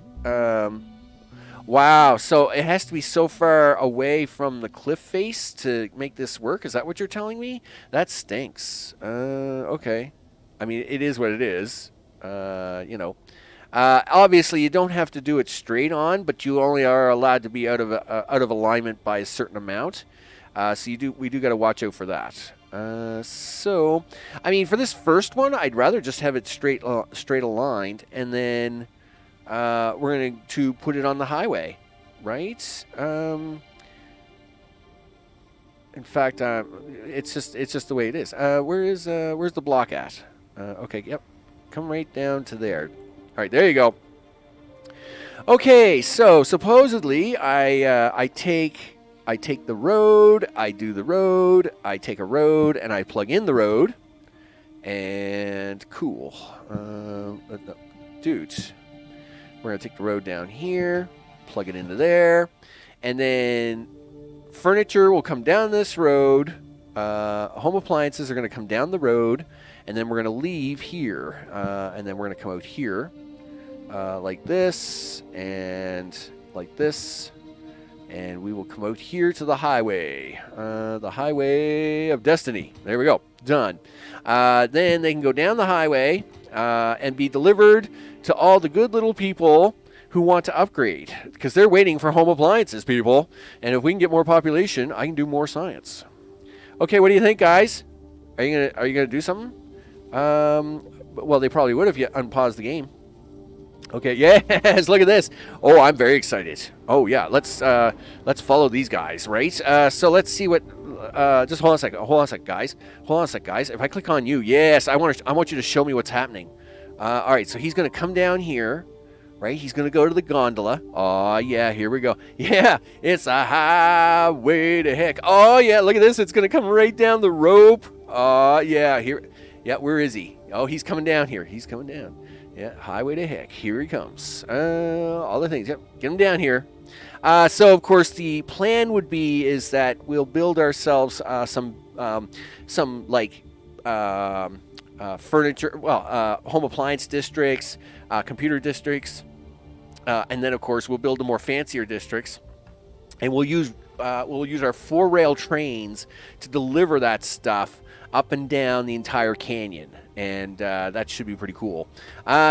Wow, so it has to be so far away from the cliff face to make this work? Is that what you're telling me? That stinks. Okay. I mean, it is what it is. Obviously, you don't have to do it straight on, but you only are allowed to be out of alignment by a certain amount. So we do got to watch out for that. So, I mean, for this first one, I'd rather just have it straight aligned, and then we're going to put it on the highway, right? In fact, it's just the way it is. Where's the block at? Okay, yep, come right down to there. All right, there you go. Okay, so supposedly I take the road, I do the road, I take a road, and I plug in the road, and cool. Dude, we're going to take the road down here, plug it into there, and then furniture will come down this road, home appliances are going to come down the road, and then we're going to leave here, and then we're going to come out here like this and like this, and we will come out here to the highway of destiny. There we go. Done. Then they can go down the highway and be delivered to all the good little people who want to upgrade, because they're waiting for home appliances, people. And if we can get more population, I can do more science. Okay, what do you think, guys? Are you gonna do something? Well, they probably would if you unpause the game. Okay, yes, look at this. Oh, I'm very excited. Oh yeah, let's follow these guys, right? So let's see what. Just hold on a sec, guys. If I click on you, yes, I want you to show me what's happening. All right, so he's gonna come down here. Right, he's going to go to the gondola. Oh, yeah, here we go. Yeah, it's a highway to heck. Oh, yeah, look at this. It's going to come right down the rope. Oh, yeah, here. Yeah, where is he? Oh, he's coming down here. He's coming down. Yeah, highway to heck. Here he comes. All the things. Yep, get him down here. So, of course, the plan would be is that we'll build ourselves some like furniture, home appliance districts, computer districts. And then, of course, we'll build the more fancier districts, and we'll use our 4-rail trains to deliver that stuff up and down the entire canyon, and that should be pretty cool.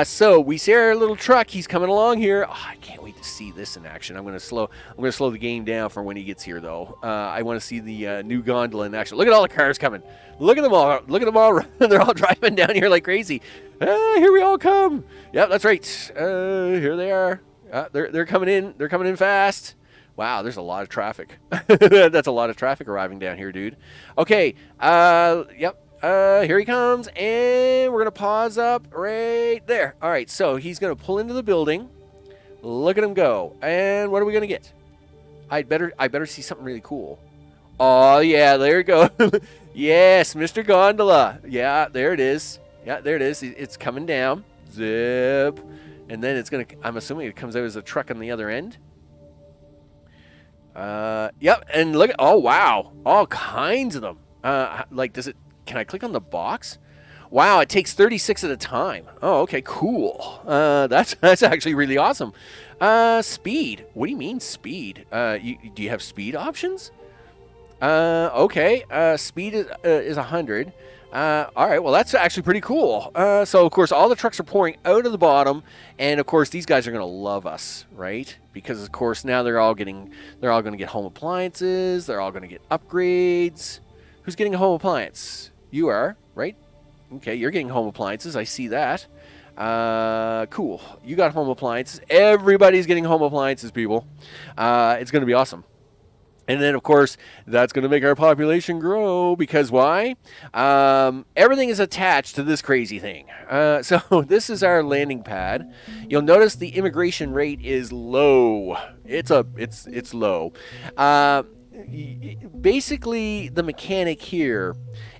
So we see our little truck. He's coming along here. Oh, I can't wait to see this in action. I'm gonna slow the game down for when he gets here, though. I want to see the new gondola in action. Look at all the cars coming. Look at them all. They're all driving down here like crazy. Here we all come. Yep, that's right. Here they are. They're coming in. They're coming in fast. Wow, there's a lot of traffic. That's a lot of traffic arriving down here, dude. Okay. Yep. Here he comes, and we're gonna pause up right there. All right. So he's gonna pull into the building. Look at him go. And what are we gonna get? I better see something really cool. Oh yeah, there you go. Yes, Mr. Gondola. Yeah, there it is. Yeah, there it is. It's coming down. Zip. And then it's going to, I'm assuming it comes out as a truck on the other end. Yep. And look, oh, wow. All kinds of them. Like, can I click on the box? Wow, it takes 36 at a time. Oh, okay, cool. That's actually really awesome. Speed. What do you mean speed? Do you have speed options? Okay. Speed is 100. All right, well, that's actually pretty cool. So, of course, all the trucks are pouring out of the bottom, and, of course, these guys are going to love us, right? Because, of course, now they're all going to get home appliances. They're all going to get upgrades. Who's getting a home appliance? You are, right? Okay, you're getting home appliances. I see that. Cool. You got home appliances. Everybody's getting home appliances, people. It's going to be awesome. And then, of course, that's going to make our population grow, because why? Everything is attached to this crazy thing. So this is our landing pad. You'll notice the immigration rate is low. It's low. Basically, the mechanic here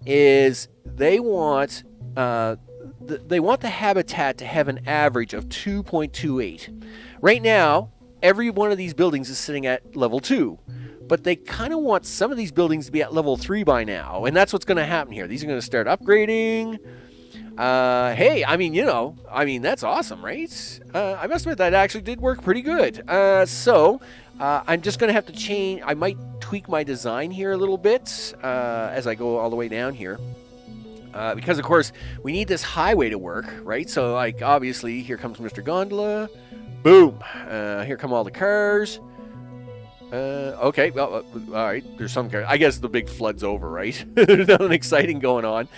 is they want the habitat to have an average of 2.28. Right now, every one of these buildings is sitting at level 2. But they kind of want some of these buildings to be at level 3 by now. And that's what's going to happen here. These are going to start upgrading. Hey, I mean, that's awesome, right? I must admit that actually did work pretty good. So I'm just going to have to change. I might tweak my design here a little bit as I go all the way down here. Because, of course, we need this highway to work, right? So, like, obviously, here comes Mr. Gondola. Boom. Here come all the cars. Okay, well, all right, there's some cars. I guess the big flood's over, right? There's nothing exciting going on.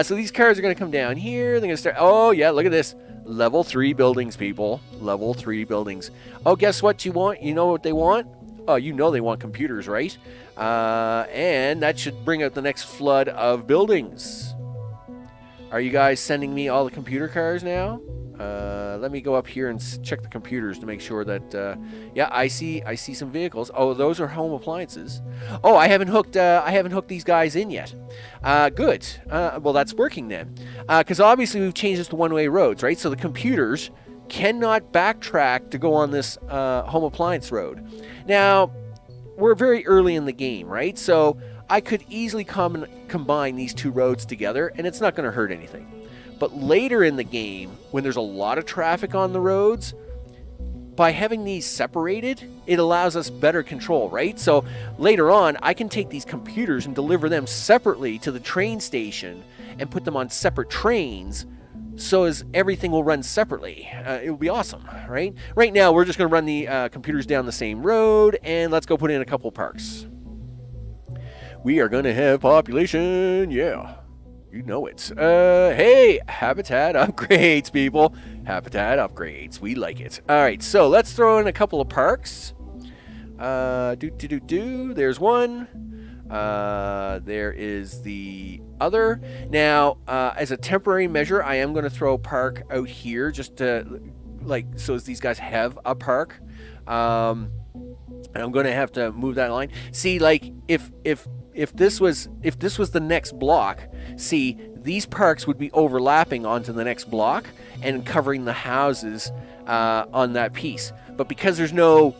So these cars are going to come down here. They're going to start. Oh, yeah, look at this. Level 3 buildings, people. Level 3 buildings. Oh, guess what you want? You know what they want? Oh, you know they want computers, right? And that should bring out the next flood of buildings. Are you guys sending me all the computer cars now? Let me go up here and check the computers to make sure that, yeah, I see some vehicles. Oh, those are home appliances. Oh, I haven't hooked these guys in yet. Good. Well, that's working then. Because obviously we've changed this to one-way roads, right? So the computers cannot backtrack to go on this home appliance road. Now, we're very early in the game, right? So I could easily combine these two roads together, and it's not going to hurt anything. But later in the game, when there's a lot of traffic on the roads, by having these separated, it allows us better control, right? So later on, I can take these computers and deliver them separately to the train station and put them on separate trains, so as everything will run separately. It will be awesome, right? Right now, we're just going to run the computers down the same road, and let's go put in a couple parks. We are going to have population, yeah. You know it. Hey, habitat upgrades, people. Habitat upgrades. We like it. All right, so let's throw in a couple of parks. There's one. There is the other. Now, as a temporary measure, I am going to throw a park out here just to, so as these guys have a park. And I'm going to have to move that line. See, if this was the next block, see, these parks would be overlapping onto the next block and covering the houses on that piece. But because there's no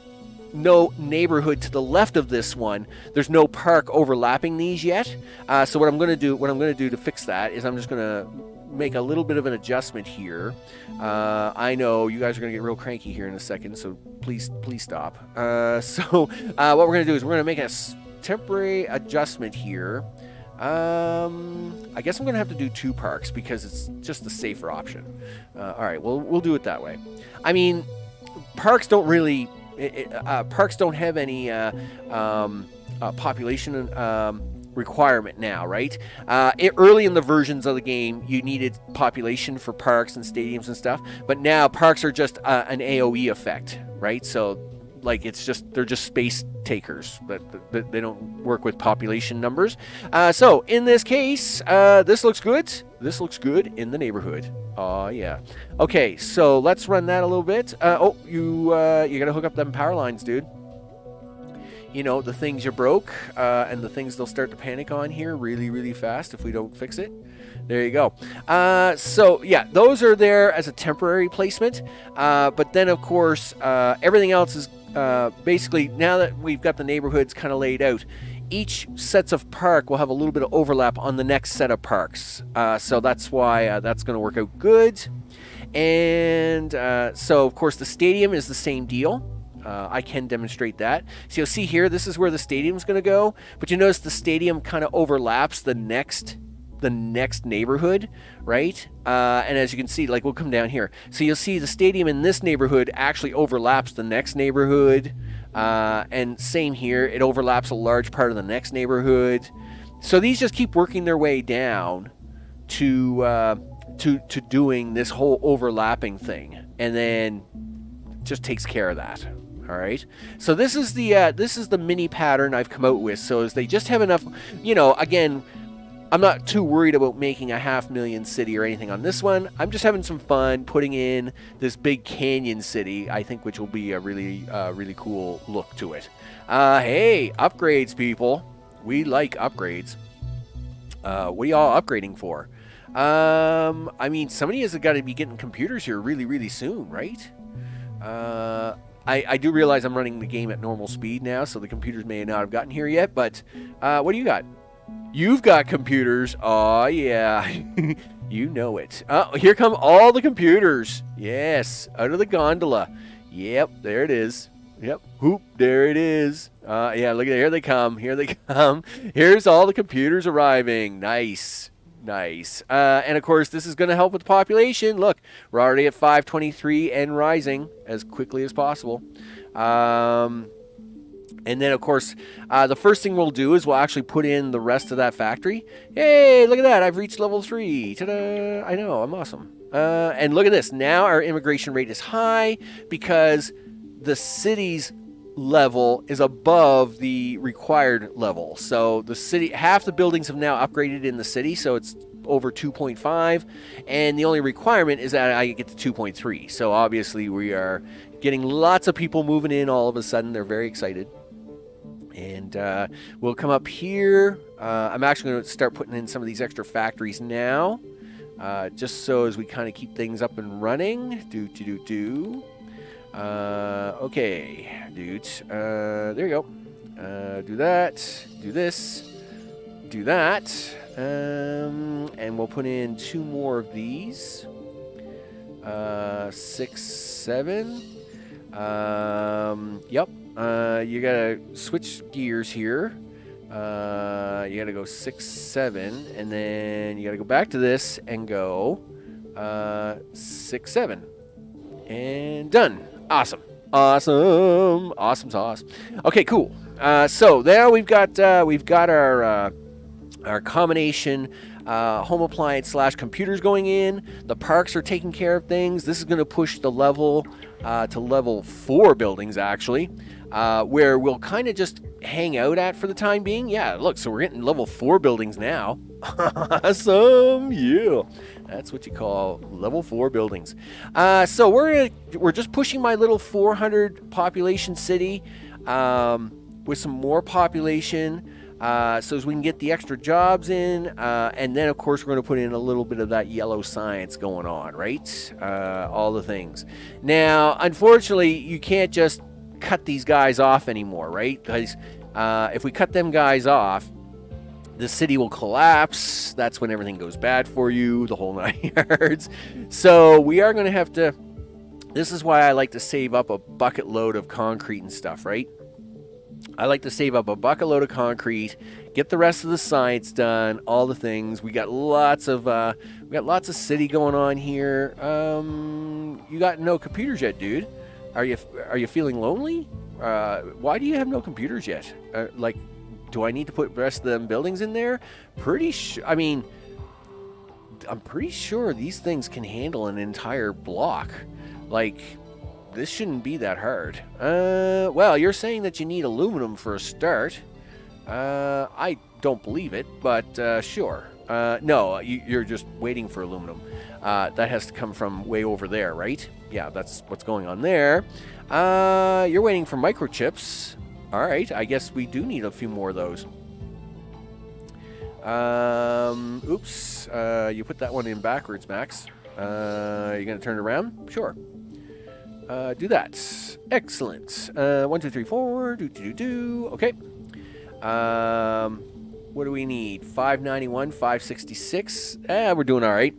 neighborhood to the left of this one, there's no park overlapping these yet. So what I'm going to do to fix that is I'm just going to make a little bit of an adjustment here. I know you guys are going to get real cranky here in a second, so please stop. So what we're going to do is we're going to make a temporary adjustment here. I guess I'm going to have to do 2 parks because it's just the safer option. All right, well, we'll do it that way. I mean, parks don't really... parks don't have any population requirement now, right? Early in the versions of the game, you needed population for parks and stadiums and stuff, but now parks are just an AoE effect, right? So, they're just space takers, but they don't work with population numbers. So in this case, this looks good. This looks good in the neighborhood. Oh yeah. Okay, so let's run that a little bit. You gotta hook up them power lines, dude. You know, the things you broke, and the things they'll start to panic on here really, really fast if we don't fix it. There you go. So yeah, those are there as a temporary placement. But then of course, everything else is basically, now that we've got the neighborhoods kind of laid out, each sets of park will have a little bit of overlap on the next set of parks. So that's why that's going to work out good. And so of course the stadium is the same deal. I can demonstrate that. So you'll see here, this is where the stadium's going to go, but you notice the stadium kind of overlaps the next neighborhood, right? And as you can see, we'll come down here. So you'll see the stadium in this neighborhood actually overlaps the next neighborhood. And same here, it overlaps a large part of the next neighborhood. So these just keep working their way down to doing this whole overlapping thing, and then just takes care of that. All right. So this is the mini pattern I've come out with. So as they just have enough, again, I'm not too worried about making a 500,000 city or anything on this one. I'm just having some fun putting in this big canyon city, I think, which will be a really cool look to it. Hey, upgrades, people. We like upgrades. What are y'all upgrading for? I mean, somebody has got to be getting computers here really, really soon, right? I do realize I'm running the game at normal speed now, so the computers may not have gotten here yet, but what do you got? You've got computers. Oh, yeah. You know it. Oh, here come all the computers. Yes, out of the gondola. Yep, there it is. Yep, whoop, there it is. Yeah, look at it. Here they come. Here they come. Here's all the computers arriving. Nice. Nice. And, of course, this is going to help with population. Look, we're already at 523 and rising as quickly as possible. And then, of course, the first thing we'll do is we'll actually put in the rest of that factory. Hey, look at that. I've reached level 3. Ta-da. I know. I'm awesome. And look at this. Now our immigration rate is high because the city's level is above the required level. So the city, half the buildings have now upgraded in the city, so it's over 2.5. And the only requirement is that I get to 2.3. So obviously we are getting lots of people moving in all of a sudden. They're very excited. And we'll come up here. I'm actually going to start putting in some of these extra factories now, just so as we kind of keep things up and running. Okay, dudes. There you go. Do that. Do this. do that. And we'll put in 2 more of these. 6, 7. Yep. You gotta switch gears here. You gotta go 6, 7, and then you gotta go back to this and go 6, 7, and done. Awesome. Awesome sauce. Okay, cool. So there we've got our combination home appliance / computers going in. The parks are taking care of things. This is going to push the level to level 4 buildings, actually, where we'll kind of just hang out at for the time being. Yeah, look, so we're getting level 4 buildings now. Awesome, yeah. That's what you call level 4 buildings. So we're just pushing my little 400 population city with some more population. So as we can get the extra jobs in, and then of course we're going to put in a little bit of that yellow science going on, right? All the things. Now, unfortunately, you can't just cut these guys off anymore, right? Because if we cut them guys off, the city will collapse. That's when everything goes bad for you, the whole 9 yards. So we are going to have to, this is why I like to save up a bucket load of concrete and stuff, right? I like to save up a bucket load of concrete, get the rest of the science done, all the things. We got lots of city going on here. You got no computers yet, dude. Are you feeling lonely? Why do you have no computers yet? Do I need to put the rest of them buildings in there? I'm pretty sure these things can handle an entire block. Like, this shouldn't be that hard. Well, you're saying that you need aluminum for a start. I don't believe it, but sure. No, you're just waiting for aluminum. That has to come from way over there, right? Yeah, that's what's going on there. You're waiting for microchips. All right, I guess we do need a few more of those. Oops. You put that one in backwards, Max. You going to turn it around? Sure. Do that. Excellent. 1, 2, 3, 4. Okay. What do we need? 591, 566. We're doing all right.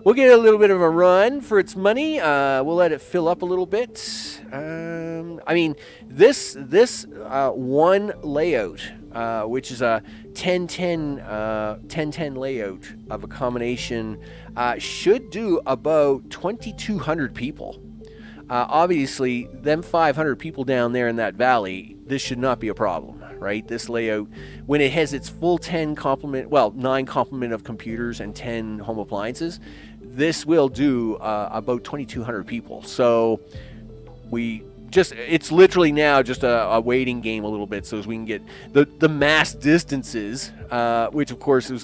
We'll get a little bit of a run for its money. We'll let it fill up a little bit. This one layout, which is a 10-10 layout of a combination, should do about 2,200 people. Obviously, them 500 people down there in that valley, this should not be a problem, right? This layout, when it has its full 9 complement of computers and 10 home appliances, this will do about 2,200 people. So it's literally now just a waiting game a little bit, so as we can get the mass distances, which of course is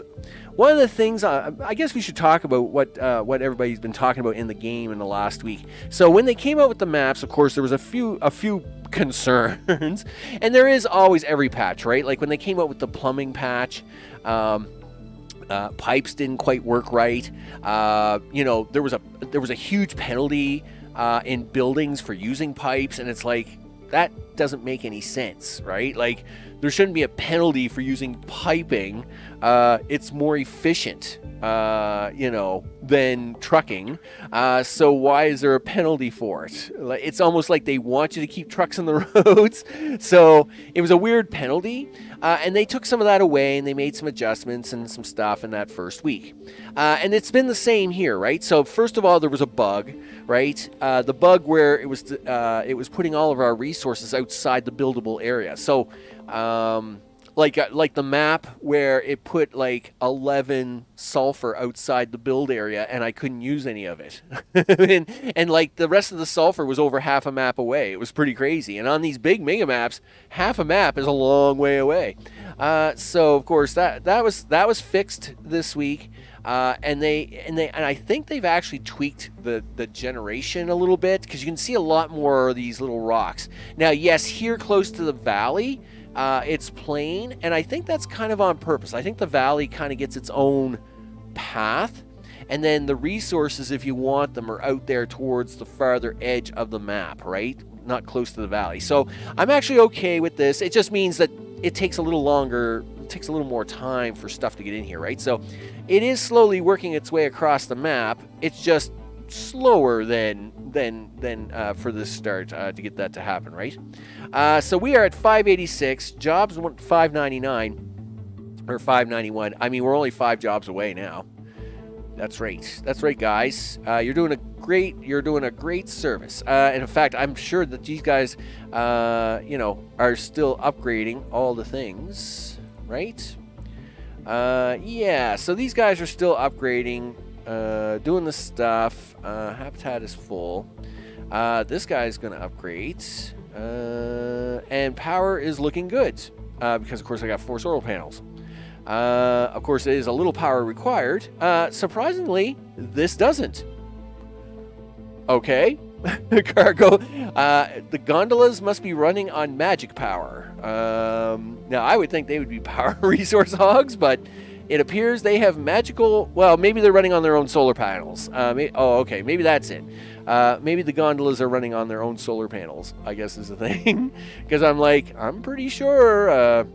one of the things. I guess we should talk about what everybody's been talking about in the game in the last week. So when they came out with the maps, of course there was a few concerns, and there is always every patch, right? Like when they came out with the plumbing patch, pipes didn't quite work right. There was a huge penalty in buildings for using pipes, and it's like, that doesn't make any sense, right? Like, there shouldn't be a penalty for using piping. It's more efficient, than trucking. So why is there a penalty for it? It's almost like they want you to keep trucks on the roads. So it was a weird penalty. And they took some of that away, and they made some adjustments and some stuff in that first week. And it's been the same here, right? So first of all, there was a bug, right? The bug where it was putting all of our resources outside the buildable area. So like the map where it put like 11 sulfur outside the build area, and I couldn't use any of it. and like the rest of the sulfur was over half a map away. It was pretty crazy. And on these big mega maps, half a map is a long way away. So of course that was fixed this week. And I think they've actually tweaked the generation a little bit, because you can see a lot more of these little rocks. Now, yes, here close to the valley, it's plain, and I think that's kind of on purpose. I think the valley kind of gets its own path, and then the resources, if you want them, are out there towards the farther edge of the map, right? Not close to the valley. So I'm actually okay with this. It just means that it takes a little longer takes a little more time for stuff to get in here, right? So it is slowly working its way across the map. It's just slower than for this start to get that to happen, right? So we are at 586. Jobs went 599 or 591. I mean, we're only 5 jobs away now. That's right. That's right, guys. You're doing a great service. And in fact, I'm sure that these guys, are still upgrading all the things, right? Yeah. So these guys are still upgrading, doing the stuff. Habitat is full. This guy's gonna upgrade, and power is looking good because, of course, I got 4 solar panels. Of course, it is a little power required. Surprisingly, this doesn't. Okay. Cargo. The gondolas must be running on magic power. Now, I would think they would be power resource hogs, but it appears they have magical... Well, maybe they're running on their own solar panels. Okay. Maybe that's it. Maybe the gondolas are running on their own solar panels, I guess is the thing. Because I'm pretty sure...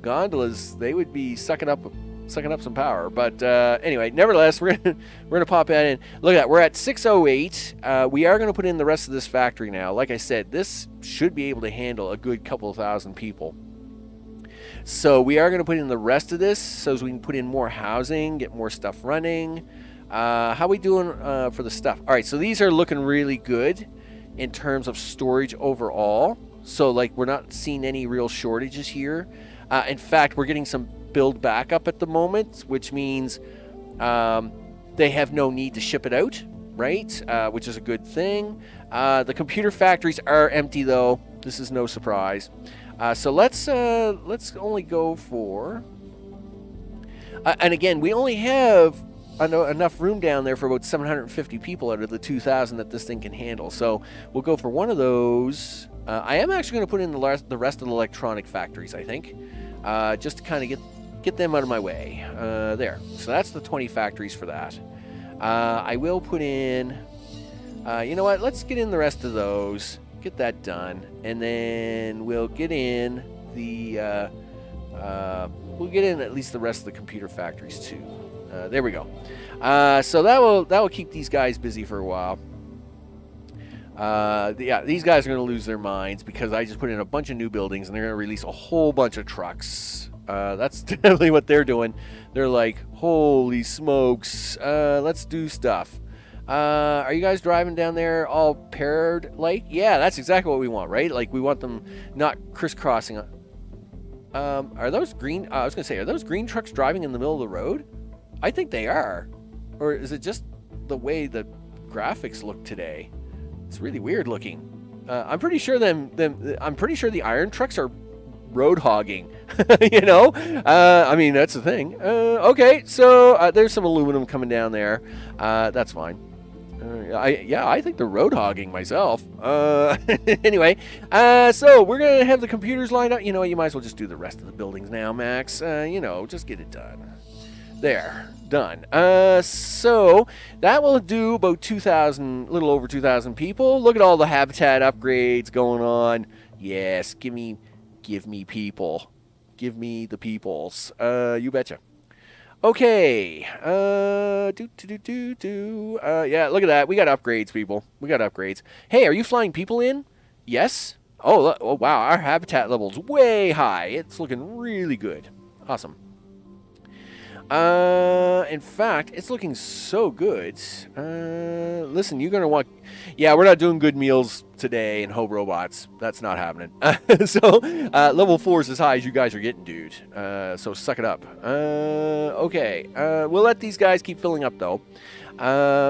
gondolas, they would be sucking up some power. But anyway, nevertheless, we're gonna pop that in. Look at that, we're at 608. We are gonna put in the rest of this factory now. Like I said, this should be able to handle a good couple of thousand people. So we are gonna put in the rest of this so as we can put in more housing, get more stuff running. How we doing for the stuff? All right, so these are looking really good in terms of storage overall. So we're not seeing any real shortages here. In fact, we're getting some build backup at the moment, which means they have no need to ship it out, right? Which is a good thing. The computer factories are empty, though. This is no surprise. So let's only go for... and again, we only have enough room down there for about 750 people out of the 2,000 that this thing can handle. So we'll go for one of those. I am actually going to put in the rest of the electronic factories, I think, just to kind of get them out of my way. There. So that's the 20 factories for that. I will put in... you know what? Let's get in the rest of those. Get that done. And then we'll get in the... we'll get in at least the rest of the computer factories, too. There we go. So that will keep these guys busy for a while. Yeah, these guys are going to lose their minds because I just put in a bunch of new buildings and they're going to release a whole bunch of trucks. That's definitely what they're doing. They're like, holy smokes, let's do stuff. Are you guys driving down there all paired? Yeah, that's exactly what we want, right? We want them not crisscrossing. Are those green? I was going to say, are those green trucks driving in the middle of the road? I think they are. Or is it just the way the graphics look today? It's really weird looking. I'm pretty sure I'm pretty sure the iron trucks are road hogging. I mean, that's the thing. Okay, so there's some aluminum coming down there. That's fine. I think they're road hogging myself. Anyway, so we're gonna have the computers lined up. You know, you might as well just do the rest of the buildings now, Max. Just get it done. There, done. So that will do about 2,000, little over 2,000 people. Look at all the habitat upgrades going on. Yes, give me people. Give me the peoples. You betcha. Okay. Yeah, look at that. We got upgrades, people. We got upgrades. Hey, are you flying people in? Yes. Oh, wow. Our habitat level's way high. It's looking really good. Awesome. In fact, it's looking so good. Listen, you're gonna want... Yeah, we're not doing good meals today in Hope Robots. That's not happening. So, level 4 is as high as you guys are getting, dude. So suck it up. Okay. We'll let these guys keep filling up, though.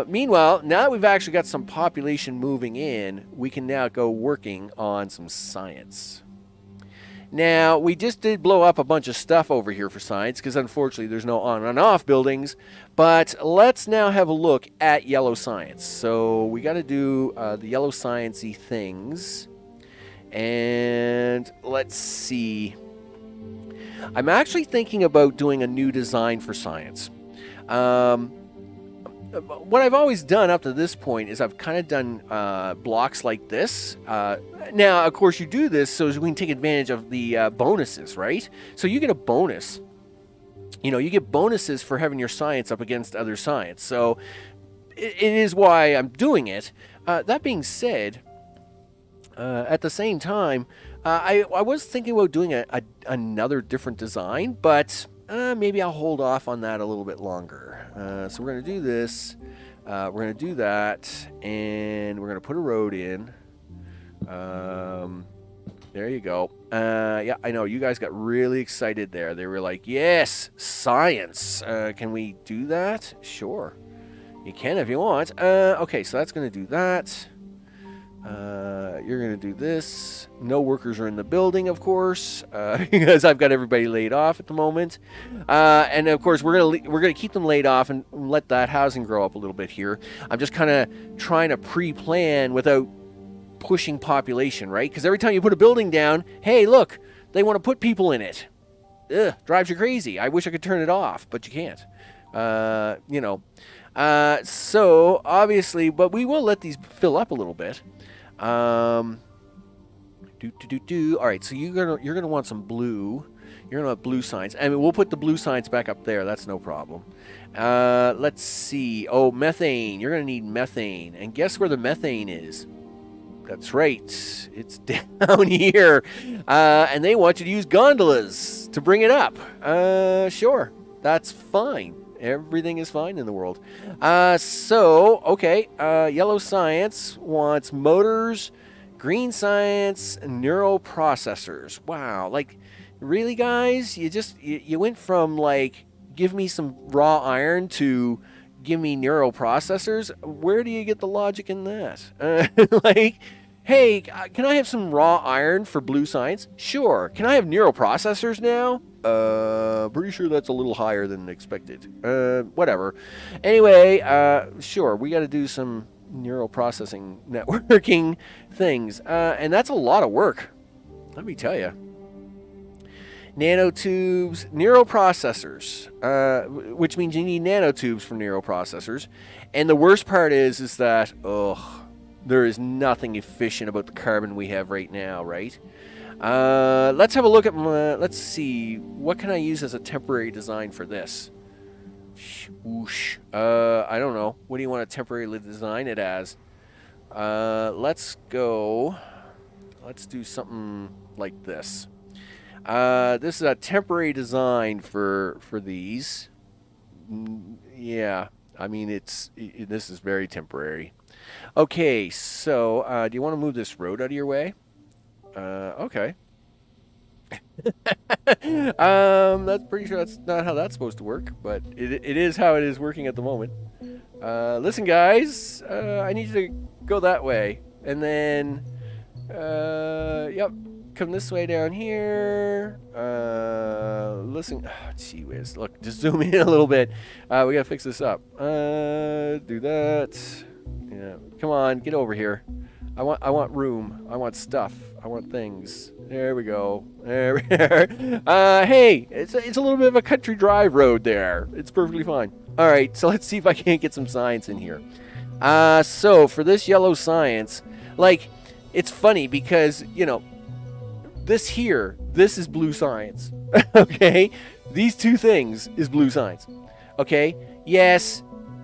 Meanwhile, now that we've actually got some population moving in, we can now go working on some science. Now, we just did blow up a bunch of stuff over here for science, because unfortunately there's no on and off buildings. But let's now have a look at yellow science. So we got to do the yellow science-y things. And let's see. I'm actually thinking about doing a new design for science. What I've always done up to this point is I've kind of done blocks like this. Now, of course, you do this so we can take advantage of the bonuses, right? So you get a bonus you know, you get bonuses for having your science up against other science. So it is why I'm doing it. That being said, at the same time, I was thinking about doing another different design, but maybe I'll hold off on that a little bit longer. So we're going to do this. We're going to do that, and we're going to put a road in. There you go. Yeah, I know. You guys got really excited there. They were like, yes, science. Can we do that? Sure. You can if you want. Okay, so that's going to do that. You're going to do this. No workers are in the building, of course, because I've got everybody laid off at the moment. And, of course, we're gonna keep them laid off and let that housing grow up a little bit here. I'm just kind of trying to pre-plan without pushing population, right? Because every time you put a building down, hey, look, they want to put people in it. Ugh, drives you crazy. I wish I could turn it off, but you can't. You know. So, obviously, but we will let these fill up a little bit. All right, so you're gonna want some blue. You're gonna want blue signs. I mean, we'll put the blue signs back up there. That's no problem. Let's see. Oh, methane. You're gonna need methane. And guess where the methane is? That's right. It's down here. And they want you to use gondolas to bring it up. Sure. That's fine. Everything is fine in the world. So, okay. Yellow science wants motors, green science, neural processors. Wow. Like, really, guys? You went from, like, give me some raw iron to give me neural processors? Where do you get the logic in that? Like, hey, can I have some raw iron for blue science? Sure. Can I have neural processors now? Pretty sure that's a little higher than expected. Whatever. Anyway, sure, we got to do some neural processing networking things. And that's a lot of work. Let me tell you. Nanotubes, neural processors, which means you need nanotubes for neural processors. And the worst part is that, there is nothing efficient about the carbon we have right now, right? Let's have a look at let's see, what can I use as a temporary design for this? Whoosh. I don't know. What do you want to temporarily design it as? Let's do something like this. This is a temporary design for these. Yeah, I mean, this is very temporary. Okay, so do you want to move this road out of your way? Okay. That's pretty sure that's not how that's supposed to work, but it is how it is working at the moment. Listen, guys, I need you to go that way, and then, yep, come this way down here. Listen, gee whiz, look, just zoom in a little bit. We gotta fix this up. Do that. Yeah, come on, get over here. I want room. I want stuff. I want things. There we go. There. Hey, it's a little bit of a country drive road there. It's perfectly fine. All right, so let's see if I can't get some science in here. So for this yellow science, like, it's funny because, you know, this is blue science. Okay? These two things is blue science. Okay? Yes,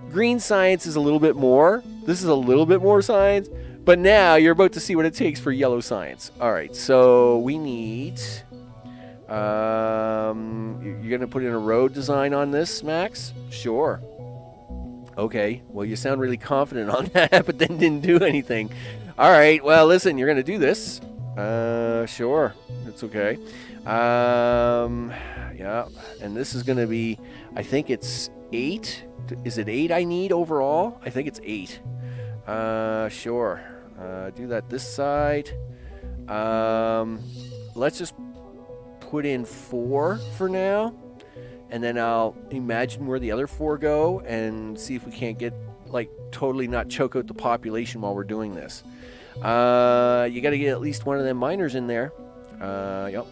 green science is a little bit more. This is a little bit more science. But now you're about to see what it takes for yellow science. All right, so we need... you're going to put in a road design on this, Max? Sure. Okay, well, you sound really confident on that, but then didn't do anything. All right, well, listen, you're going to do this. Sure, it's okay. Yeah, and this is going to be, I think it's 8. Is it 8 I need overall? I think it's 8. Sure. Do that this side. Let's just put in 4 for now, and then I'll imagine where the other 4 go and see if we can't get, like, totally not choke out the population while we're doing this. You got to get at least one of them miners in there. Yep.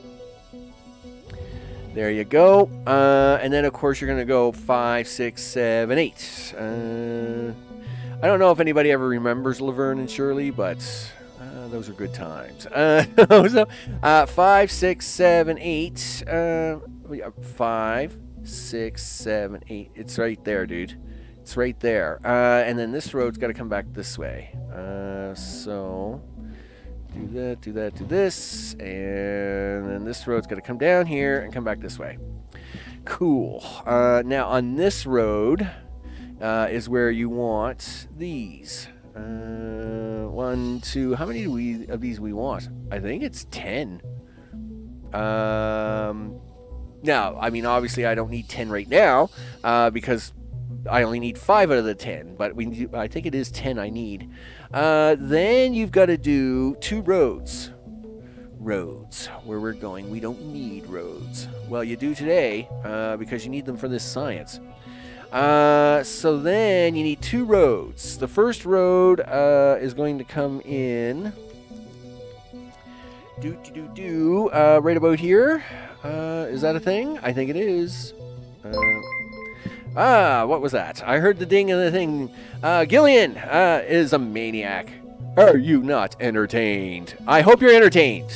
There you go. And then, of course, you're going to go 5, 6, 7, 8. I don't know if anybody ever remembers Laverne and Shirley, but those are good times. So 5, 6, 7, 8. 5, 6, 7, 8. It's right there, dude. It's right there. And then this road's got to come back this way. So do that, do that, do this. And then this road's got to come down here and come back this way. Cool. Now on this road is where you want these. 1, 2. How many of these we want? I think it's 10. Now, I mean, obviously, I don't need 10 right now because I only need 5 out of the 10. But I think it is 10 I need. Then you've got to do 2 roads. Roads, where we're going. We don't need roads. Well, you do today because you need them for this science. So then you need 2 roads. The first road is going to come in right about here. Is that a thing? I think it is. What was that? I heard the ding of the thing. Gillian is a maniac. Are you not entertained? I hope you're entertained.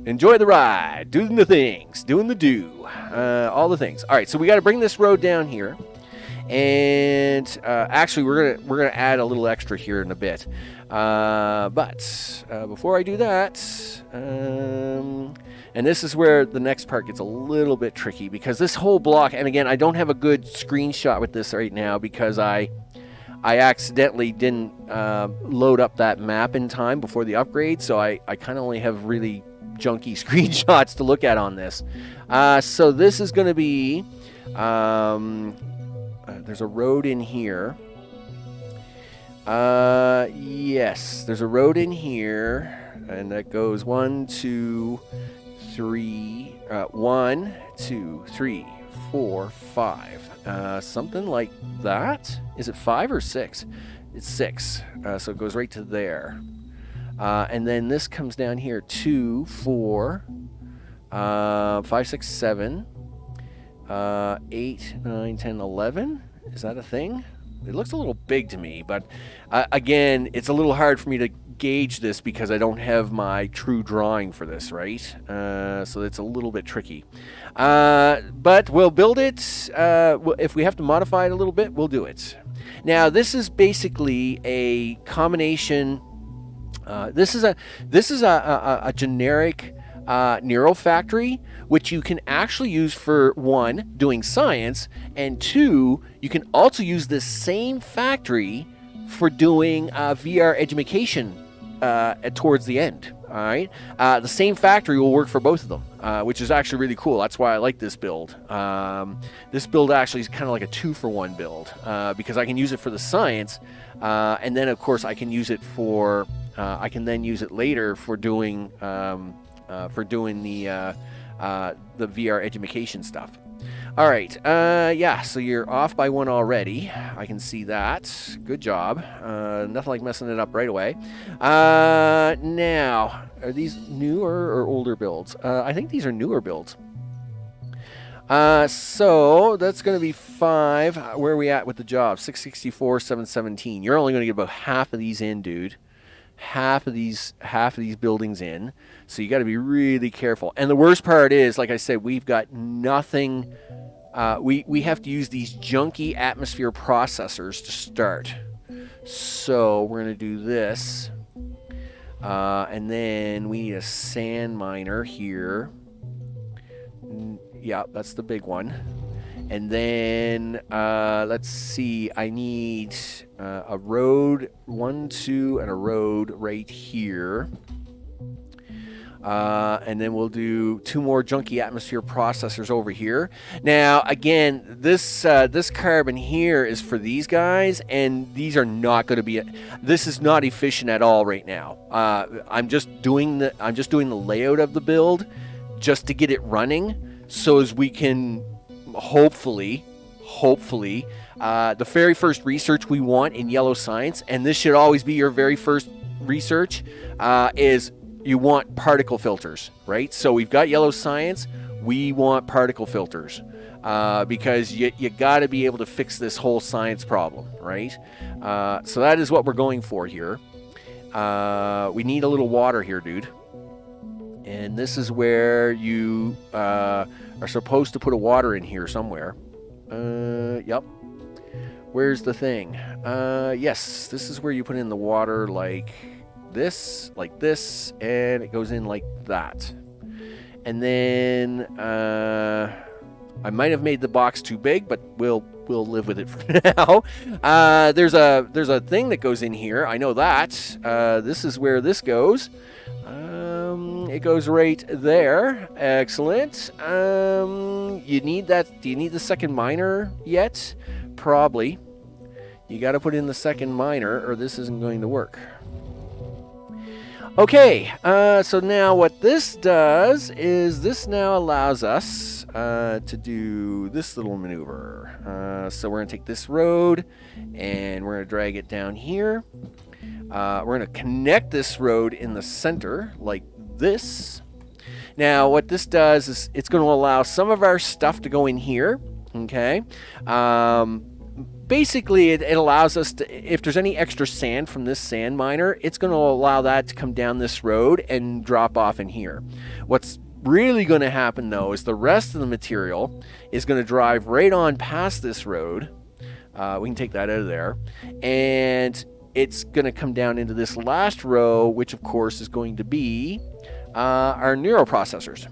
Enjoy the ride, doing the things, doing the do, all the things. All right, so we got to bring this road down here, and actually we're gonna add a little extra here in a bit. But before I do that, and this is where the next part gets a little bit tricky because this whole block, and again, I don't have a good screenshot with this right now because I accidentally didn't load up that map in time before the upgrade, so I kind of only have really junky screenshots to look at on this. So this is going to be there's a road in here. Yes, there's a road in here, and that goes 1, 2, 3, 1, 2, 3, 4, 5, something like that. Is it 5 or 6? It's 6, so it goes right to there. And then this comes down here 2, 4, 5, 6, 7, 8, 9, 10, 11. Is that a thing? It looks a little big to me, but again, it's a little hard for me to gauge this because I don't have my true drawing for this, right? So it's a little bit tricky. But we'll build it. If we have to modify it a little bit, we'll do it. Now, this is basically a combination. This is a generic neural factory, which you can actually use for 1, doing science, and 2, you can also use this same factory for doing VR education towards the end. All right, the same factory will work for both of them, which is actually really cool. That's why I like this build. This build actually is kind of like a 2-for-1 build because I can use it for the science, and then of course I can use it for. I can then use it later for doing the VR education stuff. All right, yeah, so you're off by 1 already. I can see that. Good job. Nothing like messing it up right away. Now, are these newer or older builds? I think these are newer builds. So that's going to be 5. Where are we at with the job? 664, 717. You're only going to get about half of these in, dude. Half of these buildings in, so you got to be really careful. And the worst part is, like I said, we've got nothing. We have to use these junky atmosphere processors to start. So we're gonna do this, and then we need a sand miner here. Yeah, that's the big one. And then, let's see, I need a road, 1, 2, and a road right here. And then we'll do 2 more junky atmosphere processors over here. Now, again, this carbon here is for these guys, and these are not going to be. This is not efficient at all right now. I'm just doing the layout of the build just to get it running, so as we can. Hopefully, the very first research we want in yellow science, and this should always be your very first research, is you want particle filters, right? So we've got yellow science, we want particle filters, because you got to be able to fix this whole science problem, right? So that is what we're going for here. We need a little water here, dude. And this is where you are supposed to put a water in here somewhere. Yep. Where's the thing? Yes, this is where you put in the water like this, and it goes in like that. And then I might have made the box too big, but we'll live with it for now. There's a thing that goes in here. I know that. This is where this goes. It goes right there. Excellent. You need that. Do you need the second miner yet? Probably. You got to put in the second miner, or this isn't going to work. Okay, so now what this does is this now allows us to do this little maneuver. So we're going to take this road and we're going to drag it down here. We're going to connect this road in the center like this. Now what this does is it's going to allow some of our stuff to go in here. Okay. Basically, it allows us to, if there's any extra sand from this sand miner, it's going to allow that to come down this road and drop off in here. What's really going to happen, though, is the rest of the material is going to drive right on past this road. We can take that out of there. And it's going to come down into this last row, which, of course, is going to be our neuroprocessors.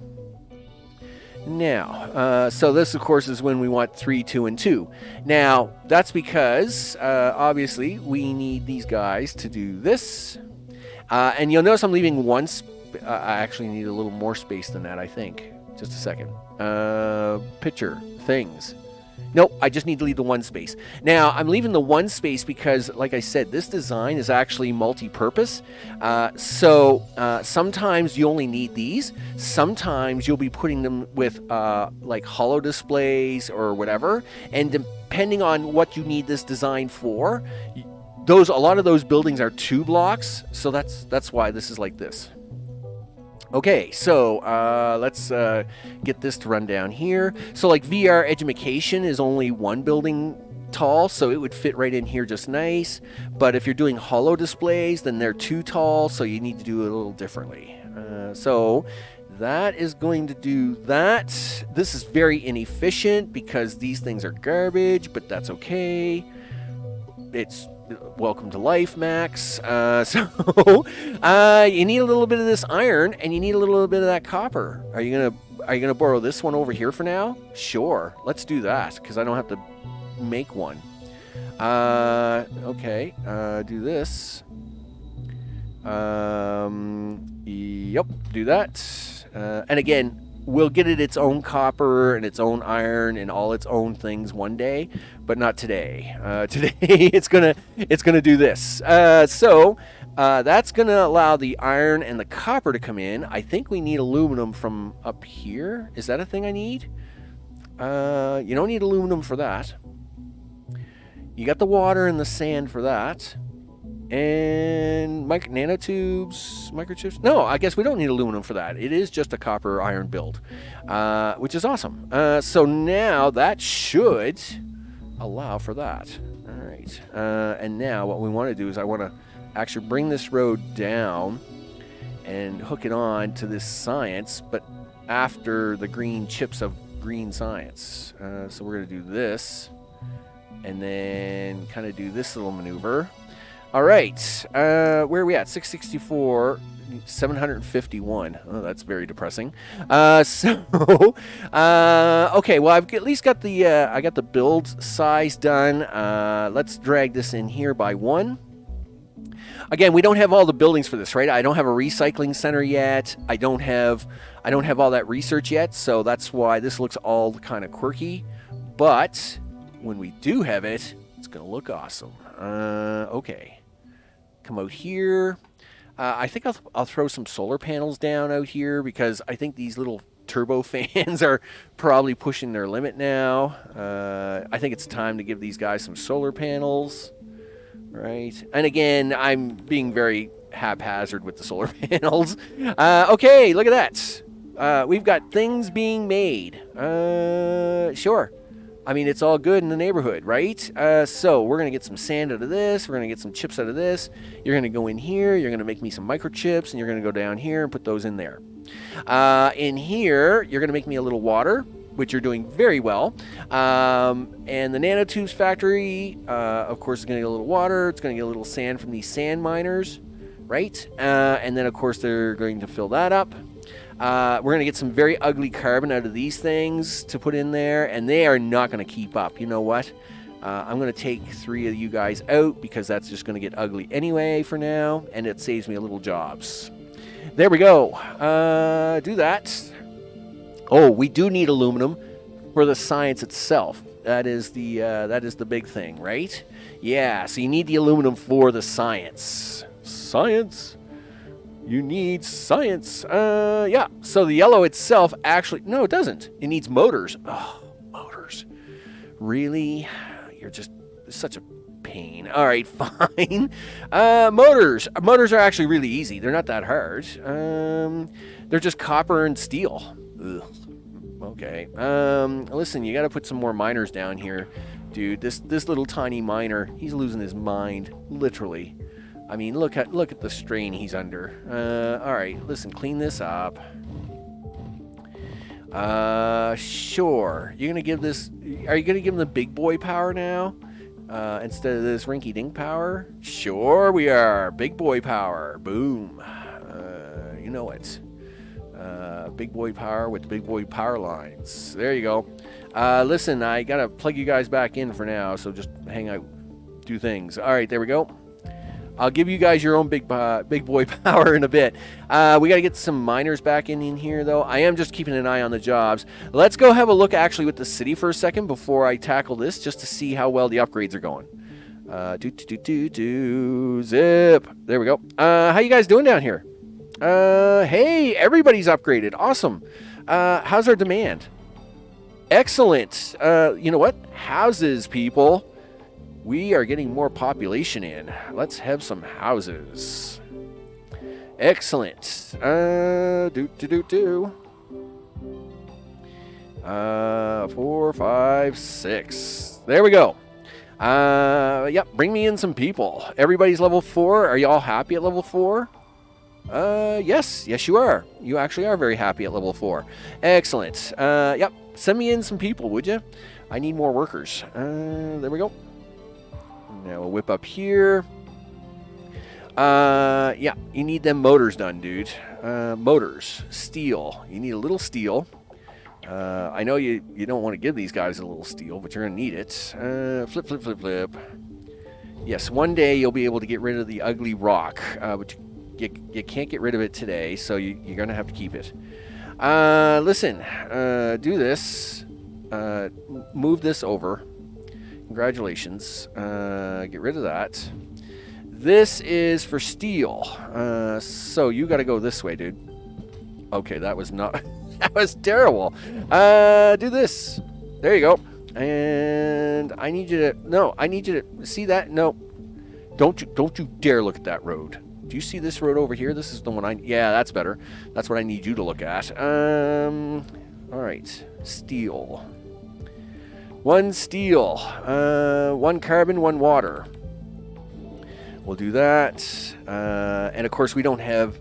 Now, so this, of course, is when we want 3, 2, and 2. Now, that's because, obviously, we need these guys to do this. And you'll notice I'm leaving one... I actually need a little more space than that, I think. Just a second. Picture. Things. Nope, I just need to leave the one space. Now, I'm leaving the one space because, like I said, this design is actually multi-purpose. So sometimes you only need these. Sometimes you'll be putting them with like hollow displays or whatever. And depending on what you need this design for, a lot of those buildings are 2 blocks. So that's why this is like this. Okay, so let's get this to run down here. So like VR education is only 1 building tall, so it would fit right in here just nice. But if you're doing hollow displays, then they're 2 tall, so you need to do it a little differently. So that is going to do that. This is very inefficient because these things are garbage, but that's okay. It's welcome to life, Max. So you need a little bit of this iron, and you need a little bit of that copper. Are you gonna borrow this one over here for now? Sure, let's do that because I don't have to make one. Okay, do this. Yep, do that. And again, we'll get it its own copper and its own iron and all its own things one day, but not today. Today it's gonna do this. So that's gonna allow the iron and the copper to come in. I think we need aluminum from up here. Is that a thing I need? You don't need aluminum for that. You got the water and the sand for that. And nanotubes, microchips. No, I guess we don't need aluminum for that. It is just a copper iron build, which is awesome. So now that should allow for that. All right. And now what we want to do is I want to actually bring this road down and hook it on to this science, but after the green chips of green science. So we're going to do this and then kind of do this little maneuver. All right, where are we at? 664, 751. Oh, that's very depressing. Okay, well, I've at least got the I got the build size done. Let's drag this in here by 1. Again, we don't have all the buildings for this, right? I don't have a recycling center yet. I don't have all that research yet, so that's why this looks all kind of quirky. But when we do have it, it's gonna look awesome. Okay. Come out here. I think I'll throw some solar panels down out here because I think these little turbo fans are probably pushing their limit now. I think it's time to give these guys some solar panels, right? And again, I'm being very haphazard with the solar panels. Okay, look at that. We've got things being made. Sure. I mean, it's all good in the neighborhood, right? So we're going to get some sand out of this. We're going to get some chips out of this. You're going to go in here. You're going to make me some microchips, and you're going to go down here and put those in there. In here, you're going to make me a little water, which you're doing very well. And the nanotubes factory, of course, is going to get a little water. It's going to get a little sand from these sand miners, right? And then, of course, they're going to fill that up. We're going to get some very ugly carbon out of these things to put in there, and they are not going to keep up. You know what? I'm going to take 3 of you guys out because that's just going to get ugly anyway for now, and it saves me a little jobs. There we go. Do that. Oh, we do need aluminum for the science itself. That is the big thing, right? Yeah, so you need the aluminum for the science. Science. You need science. Yeah. So the yellow itself actually... No, it doesn't. It needs motors. Oh, motors. Really? You're just such a pain. All right, fine. Motors. Motors are actually really easy. They're not that hard. They're just copper and steel. Ugh. Okay. Listen, you got to put some more miners down here. Dude, this little tiny miner, he's losing his mind. Literally. I mean, look at the strain he's under. All right, listen, clean this up. Sure. You're gonna give this... Are you gonna give him the big boy power now? Instead of this rinky-dink power? Sure we are. Big boy power. Boom. You know it. Big boy power with the big boy power lines. There you go. Listen, I gotta plug you guys back in for now, so just hang out, do things. All right, there we go. I'll give you guys your own big boy power in a bit. We got to get some miners back in here, though. I am just keeping an eye on the jobs. Let's go have a look, actually, with the city for a second before I tackle this, just to see how well the upgrades are going. Zip. There we go. How you guys doing down here? Hey, everybody's upgraded. Awesome. How's our demand? Excellent. You know what? Houses, people. We are getting more population in. Let's have some houses. Excellent. 4, 5, 6. There we go. Yep, bring me in some people. Everybody's level 4. Are you all happy at level 4? Yes, you are. You actually are very happy at level 4. Excellent. Yep, send me in some people, would you? I need more workers. There we go. Now we'll whip up here. Yeah, you need them motors done, dude. Motors. Steel. You need a little steel. I know you don't want to give these guys a little steel, but you're going to need it. Flip, flip, flip, flip. Yes, one day you'll be able to get rid of the ugly rock, but you can't get rid of it today, so you're going to have to keep it. Listen, do this. Move this over. Congratulations. Get rid of that. This is for steel. So you got to go this way, dude. Okay, that was not... that was terrible. Do this. There you go. And I need you to... No, I need you to... See that? No. Don't you dare look at that road. Do you see this road over here? This is the one I... Yeah, that's better. That's what I need you to look at. All right. Steel. 1 steel, 1 carbon, 1 water. We'll do that. And of course, we don't have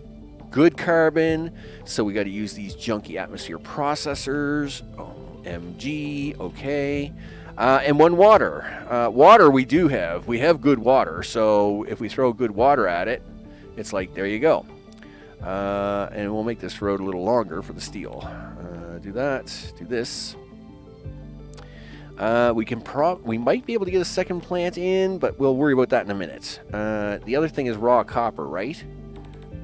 good carbon, so we got to use these junky atmosphere processors. OMG, okay. And 1 water. Water we do have. We have good water, so if we throw good water at it, it's like, there you go. And we'll make this road a little longer for the steel. Do that. Do this. We might be able to get a second plant in, but we'll worry about that in a minute. The other thing is raw copper, right?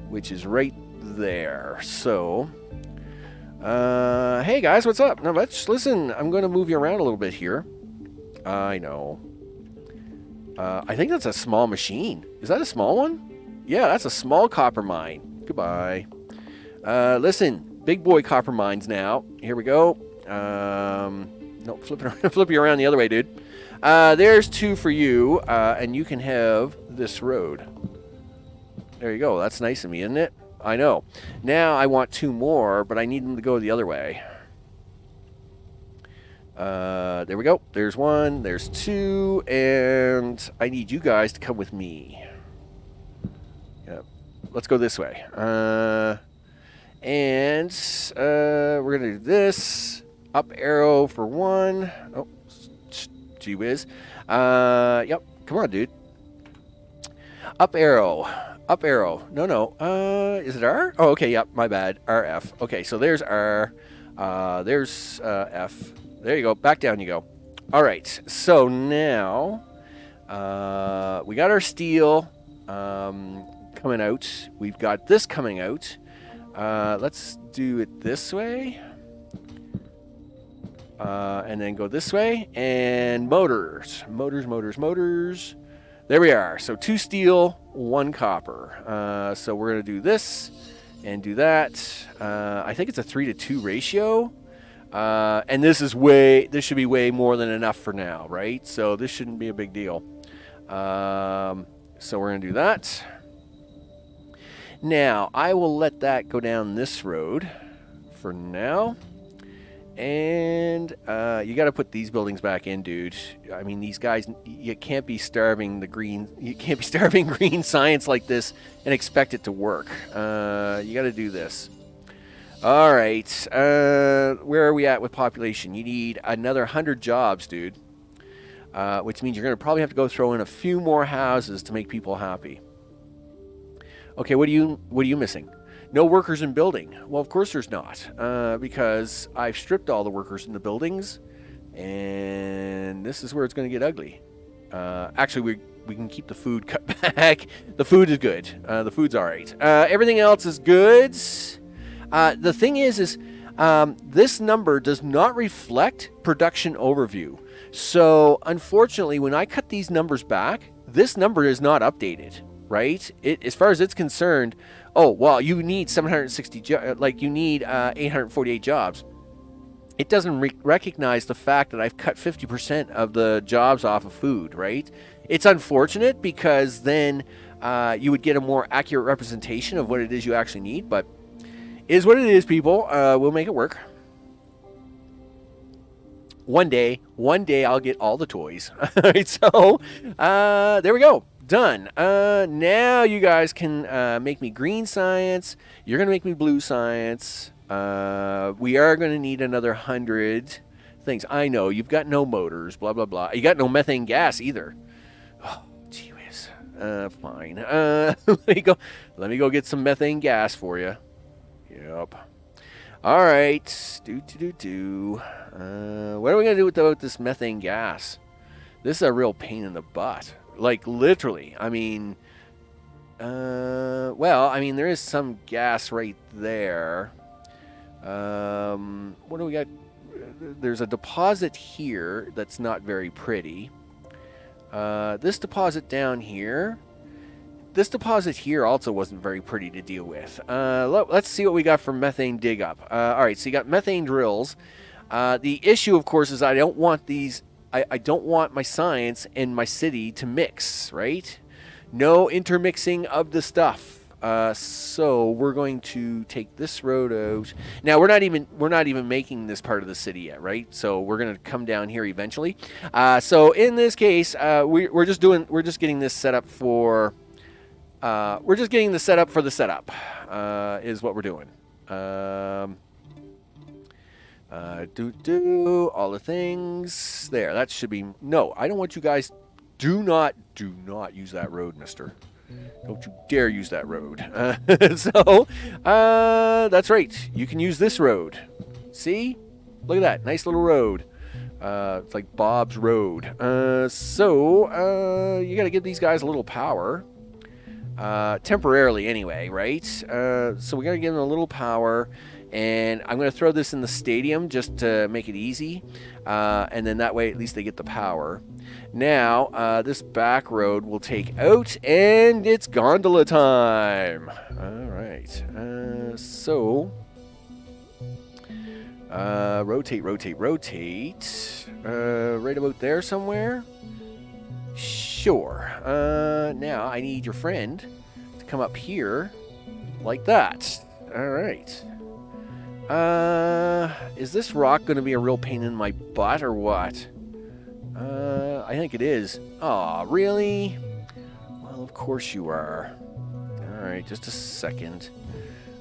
Which is right there. So, hey guys, what's up? Not much. Listen, I'm going to move you around a little bit here. I know. I think that's a small machine. Is that a small one? Yeah, that's a small copper mine. Goodbye. Listen, big boy copper mines now. Here we go. No, flip you around the other way, dude. There's 2 for you, and you can have this road. There you go. That's nice of me, isn't it? I know. Now I want 2 more, but I need them to go the other way. There we go. There's one. There's two. And I need you guys to come with me. Yep. Let's go this way. We're going to do this. Up arrow for one. Oh, gee whiz. Yep. Come on, dude. Up arrow. Up arrow. No. Is it R? Oh, okay. Yep. My bad. RF. Okay, so there's R. There's F. There you go. Back down you go. All right. So now we got our steel coming out. We've got this coming out. Let's do it this way. And then go this way. And motors. Motors. There we are. So 2 steel, 1 copper. So we're going to do this and do that. I think it's a 3-to-2 ratio. And this should be way more than enough for now, right? So this shouldn't be a big deal. So we're going to do that. Now, I will let that go down this road for now. And you got to put these buildings back in, dude. I mean, these guys, you can't be starving green science like this and expect it to work. You got to do this. All right. Where are we at with population? You need another 100 jobs, dude. Which means you're going to probably have to go throw in a few more houses to make people happy. Okay, what are you missing? No workers in building. Well, of course there's not, because I've stripped all the workers in the buildings, and this is where it's going to get ugly. Actually, we can keep the food cut back. The food is good. The food's all right. Everything else is good. The thing is this number does not reflect production overview. So, unfortunately, when I cut these numbers back, this number is not updated, right? As far as it's concerned, oh, well, you need 760 you need 848 jobs. It doesn't recognize the fact that I've cut 50% of the jobs off of food, right? It's unfortunate because then you would get a more accurate representation of what it is you actually need, but it is what it is, people. We'll make it work. One day I'll get all the toys. All right, so there we go. Done. Now you guys can make me green science. You're going to make me blue science. We are going to need another 100 things. I know, you've got no motors, blah, blah, blah. You got no methane gas either. Oh, gee whiz. Fine. Let me go get some methane gas for you. Yep. All right. What are we going to do about this methane gas? This is a real pain in the butt. Like, literally. I mean, there is some gas right there. What do we got? There's a deposit here that's not very pretty. This deposit down here. This deposit here also wasn't very pretty to deal with. Let's see what we got for methane dig up. All right, so you got methane drills. The issue, of course, is I don't want these. I don't want my science and my city to mix, right? No intermixing of the stuff. So we're going to take this road out. Now we're not even making this part of the city yet, right? So we're gonna come down here eventually. So in this case, we're just getting this set up for. We're just getting the setup for the setup. Is what we're doing. All the things there. That should be. No, I don't want you guys. Do not use that road, mister. Don't you dare use that road. That's right. You can use this road. See? Look at that. Nice little road. It's like Bob's Road. You got to give these guys a little power. Temporarily anyway, right? So we got to give them a little power. And I'm going to throw this in the stadium just to make it easy. And then that way at least they get the power. Now, this back road will take out, and it's gondola time. All right. Rotate. Right about there somewhere? Sure. Now, I need your friend to come up here like that. All right. Is this rock going to be a real pain in my butt or what? I think it is. Aw, really? Well, of course you are. Alright, just a second.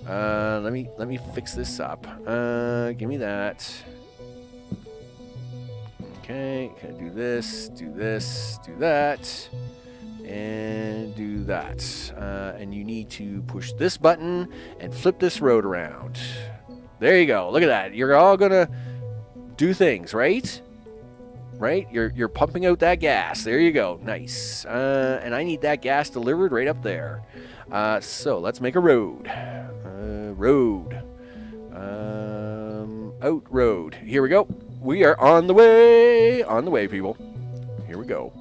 Let me fix this up. Give me that. Okay, can I do this, do that, and do that. And you need to push this button and flip this road around. There you go. Look at that. You're all gonna do things, right? Right? You're pumping out that gas. There you go. Nice. And I need that gas delivered right up there. So let's make a road. Out road. Here we go. We are on the way. On the way, people. Here we go.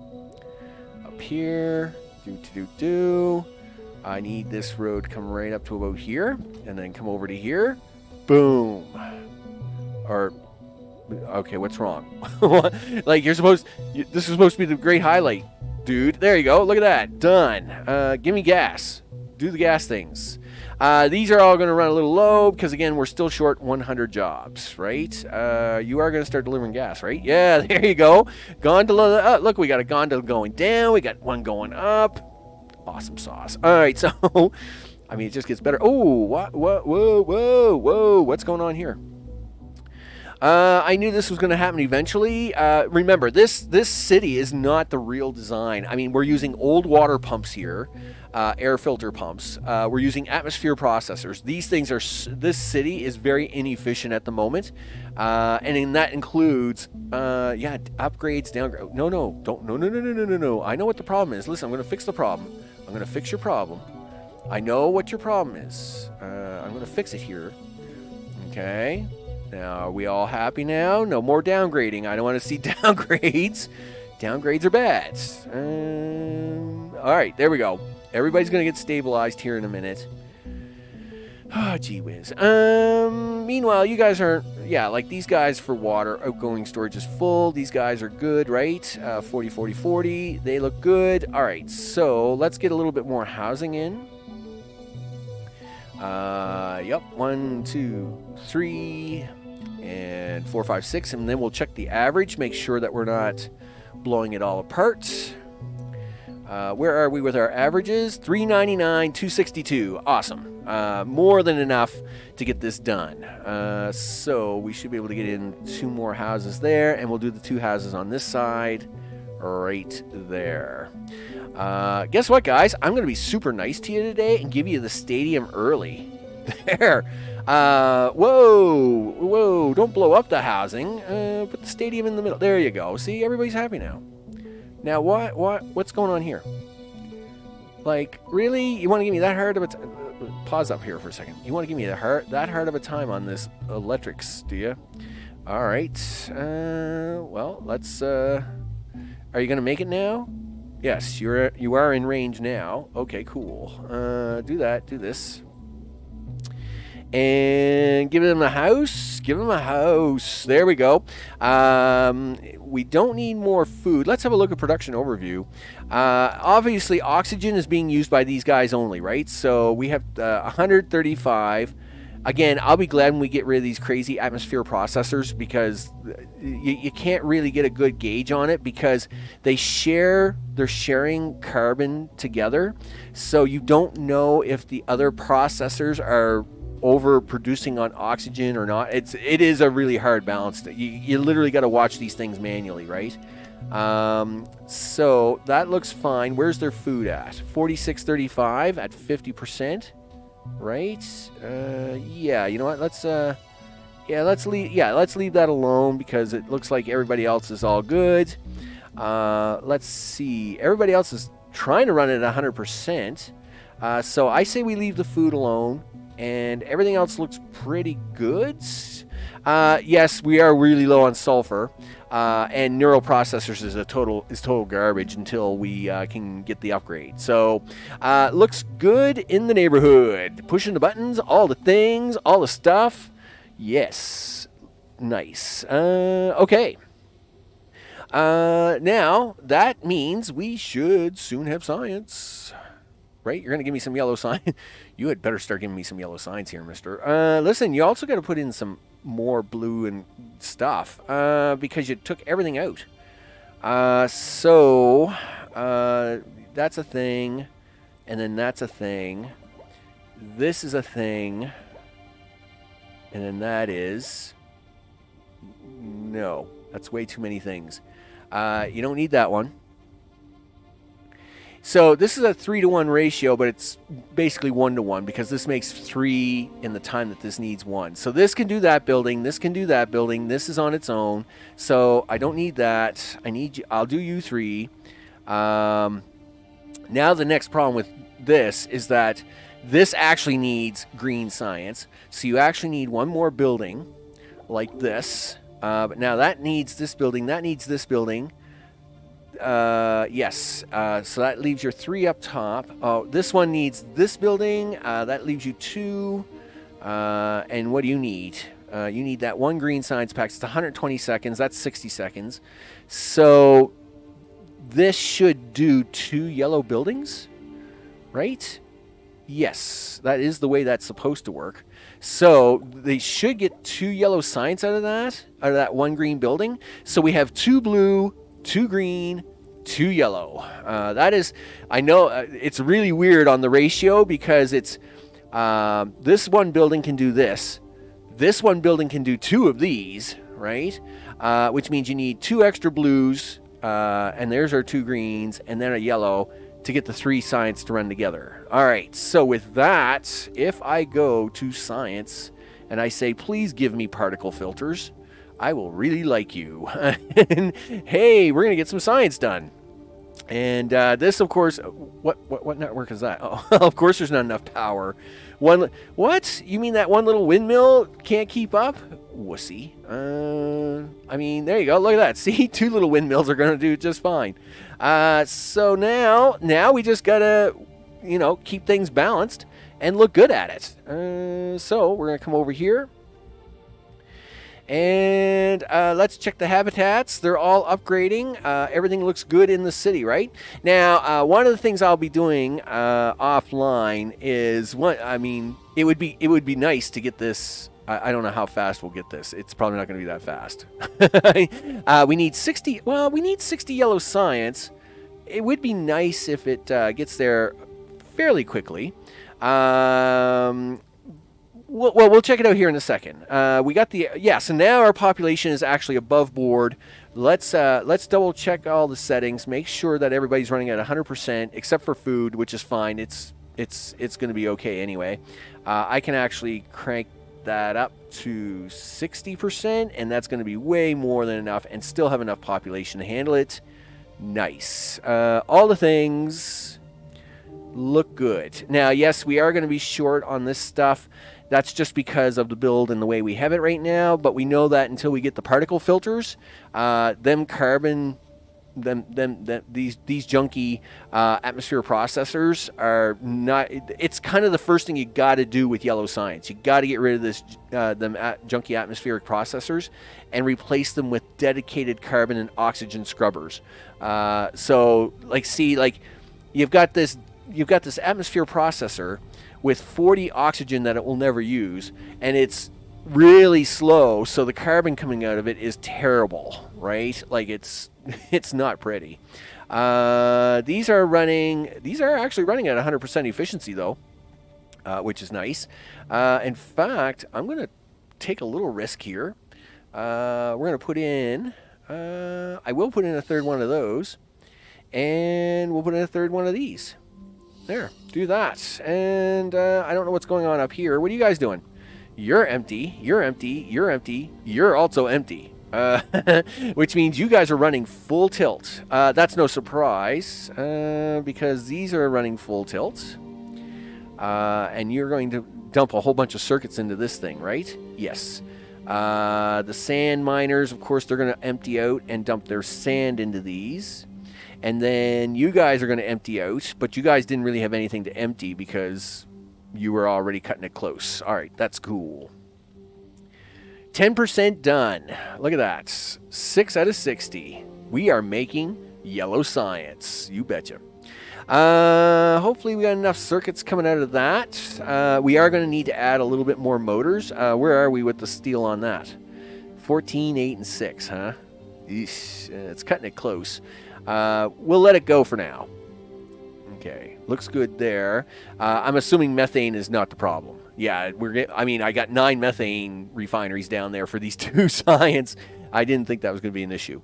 Up here. Do. I need this road to come right up to about here, and then come over to here. Boom. Or, okay, what's wrong? Like, this is supposed to be the great highlight, dude. There you go. Look at that. Done. Give me gas. Do the gas things. These are all going to run a little low because, again, we're still short 100 jobs, right? You are going to start delivering gas, right? Yeah, there you go. Gondola. Look, we got a gondola going down. We got one going up. Awesome sauce. All right, so, I mean, it just gets better. Oh, what? Whoa. What's going on here? I knew this was going to happen eventually. Remember, this city is not the real design. I mean, we're using old water pumps here, air filter pumps. We're using atmosphere processors. These things are. This city is very inefficient at the moment, and that includes, upgrades, downgrades. No. I know what the problem is. Listen, I'm going to fix the problem. I'm going to fix your problem. I know what your problem is. I'm going to fix it here. Okay. Now, are we all happy now? No more downgrading. I don't want to see downgrades. Downgrades are bad. All right, there we go. Everybody's going to get stabilized here in a minute. Oh, gee whiz. Meanwhile, you guys aren't... Yeah, like these guys for water, outgoing storage is full. These guys are good, right? 40. They look good. All right, so let's get a little bit more housing in. Yep, 1, 2, 3, and 4, 5, 6, and then we'll check the average, make sure that we're not blowing it all apart. Where are we with our averages? 399, 262. Awesome. More than enough to get this done. So we should be able to get in 2 more houses there, and we'll do the 2 houses on this side right there. Guess what, guys? I'm going to be super nice to you today and give you the stadium early. There. Whoa. Don't blow up the housing. Put the stadium in the middle. There you go. See, everybody's happy now. Now, what's going on here? Like, really? You want to give me that hard of a time? Pause up here for a second. You want to give me that hard of a time on this electrics, do you? All right. Well, let's... Are you going to make it now? Yes, you are in range now. Okay, cool. Do that. Do this. And give them a house. Give them a house. There we go. We don't need more food. Let's have a look at production overview. Obviously, oxygen is being used by these guys only, right? So we have 135. Again, I'll be glad when we get rid of these crazy atmosphere processors because you can't really get a good gauge on it because they're sharing carbon together. So you don't know if the other processors are overproducing on oxygen or not. It is a really hard balance. You literally got to watch these things manually, right? So that looks fine. Where's their food at? 46.35 at 50%. Right? Yeah, you know what? Let's leave that alone because it looks like everybody else is all good. Let's see. Everybody else is trying to run it at 100%. So I say we leave the food alone and everything else looks pretty good. Yes, we are really low on sulfur. And neural processors is total garbage until we can get the upgrade. So looks good in the neighborhood. Pushing the buttons, all the things, all the stuff. Yes, nice. Okay. Now that means we should soon have science. Right? You're going to give me some yellow sign. You had better start giving me some yellow signs here, mister. Listen, you also got to put in some more blue and stuff because you took everything out. So that's a thing, and then that's a thing. This is a thing, and then that is... No, that's way too many things. You don't need that one. So this is a 3-to-1 ratio, but it's basically 1-to-1 because this makes 3 in the time that this needs 1. So this can do that building. This can do that building. This is on its own. So I don't need that. I'll do you 3. Now the next problem with this is that this actually needs green science. So you actually need one more building like this. But now that needs this building. That needs this building. Yes. So that leaves your 3 up top. Oh, this one needs this building. That leaves you 2. And what do you need? You need that 1 green science pack. It's 120 seconds. That's 60 seconds. So this should do 2 yellow buildings, right? Yes, that is the way that's supposed to work. So they should get 2 yellow science out of that 1 green building. So we have 2 blue, 2 green, 2 yellow. That is, I know it's really weird on the ratio because it's this one building can do this. This one building can do 2 of these, right? Which means you need 2 extra blues, and there's our 2 greens, and then a yellow to get the 3 science to run together. All right, so with that, if I go to science and I say, please give me particle filters, I will really like you. And hey, we're going to get some science done. And this, of course, what network is that? Oh, of course there's not enough power. What? You mean that one little windmill can't keep up? Wussy. I mean, there you go. Look at that. See, 2 little windmills are going to do just fine. So now we just got to, keep things balanced and look good at it. So we're going to come over here. And let's check the habitats. They're all upgrading. Everything looks good in the city, right? Now, one of the things I'll be doing offline is it would be nice to get this. I don't know how fast we'll get this. It's probably not going to be that fast. We need 60. Well, we need 60 yellow science. It would be nice if it gets there fairly quickly. Well, we'll check it out here in a second. We got so now our population is actually above board. Let's double check all the settings. Make sure that everybody's running at 100%, except for food, which is fine. It's going to be okay anyway. I can actually crank that up to 60%, and that's going to be way more than enough, and still have enough population to handle it. Nice. All the things look good. Now, yes, we are going to be short on this stuff. That's just because of the build and the way we have it right now, but we know that until we get the particle filters, these junky atmosphere processors are not. It's kind of the first thing you got to do with yellow science. You got to get rid of this junky atmospheric processors and replace them with dedicated carbon and oxygen scrubbers. So you've got this atmosphere processor with 40 oxygen that it will never use, and it's really slow, so the carbon coming out of it is terrible, right? Like it's not pretty. These are actually running at 100% efficiency though, which is nice. In fact, I'm going to take a little risk here. We're going to put in, I will put in a 3rd one of those, and we'll put in a 3rd one of these. There, do that. And I don't know what's going on up here. What are you guys doing? You're empty. You're empty. You're empty. You're also empty. Which means you guys are running full tilt. That's no surprise because these are running full tilt. And you're going to dump a whole bunch of circuits into this thing, right? Yes. The sand miners, of course, they're going to empty out and dump their sand into these. And then you guys are going to empty out, but you guys didn't really have anything to empty because you were already cutting it close. All right, that's cool. 10% done. Look at that. 6 out of 60. We are making yellow science. You betcha. Hopefully we got enough circuits coming out of that. We are going to need to add a little bit more motors. Where are we with the steel on that? 14, 8, and 6, huh? Eesh, it's cutting it close. We'll let it go for now. Okay, looks good there. I'm assuming methane is not the problem. Yeah, I got 9 methane refineries down there for these 2 science. I didn't think that was going to be an issue.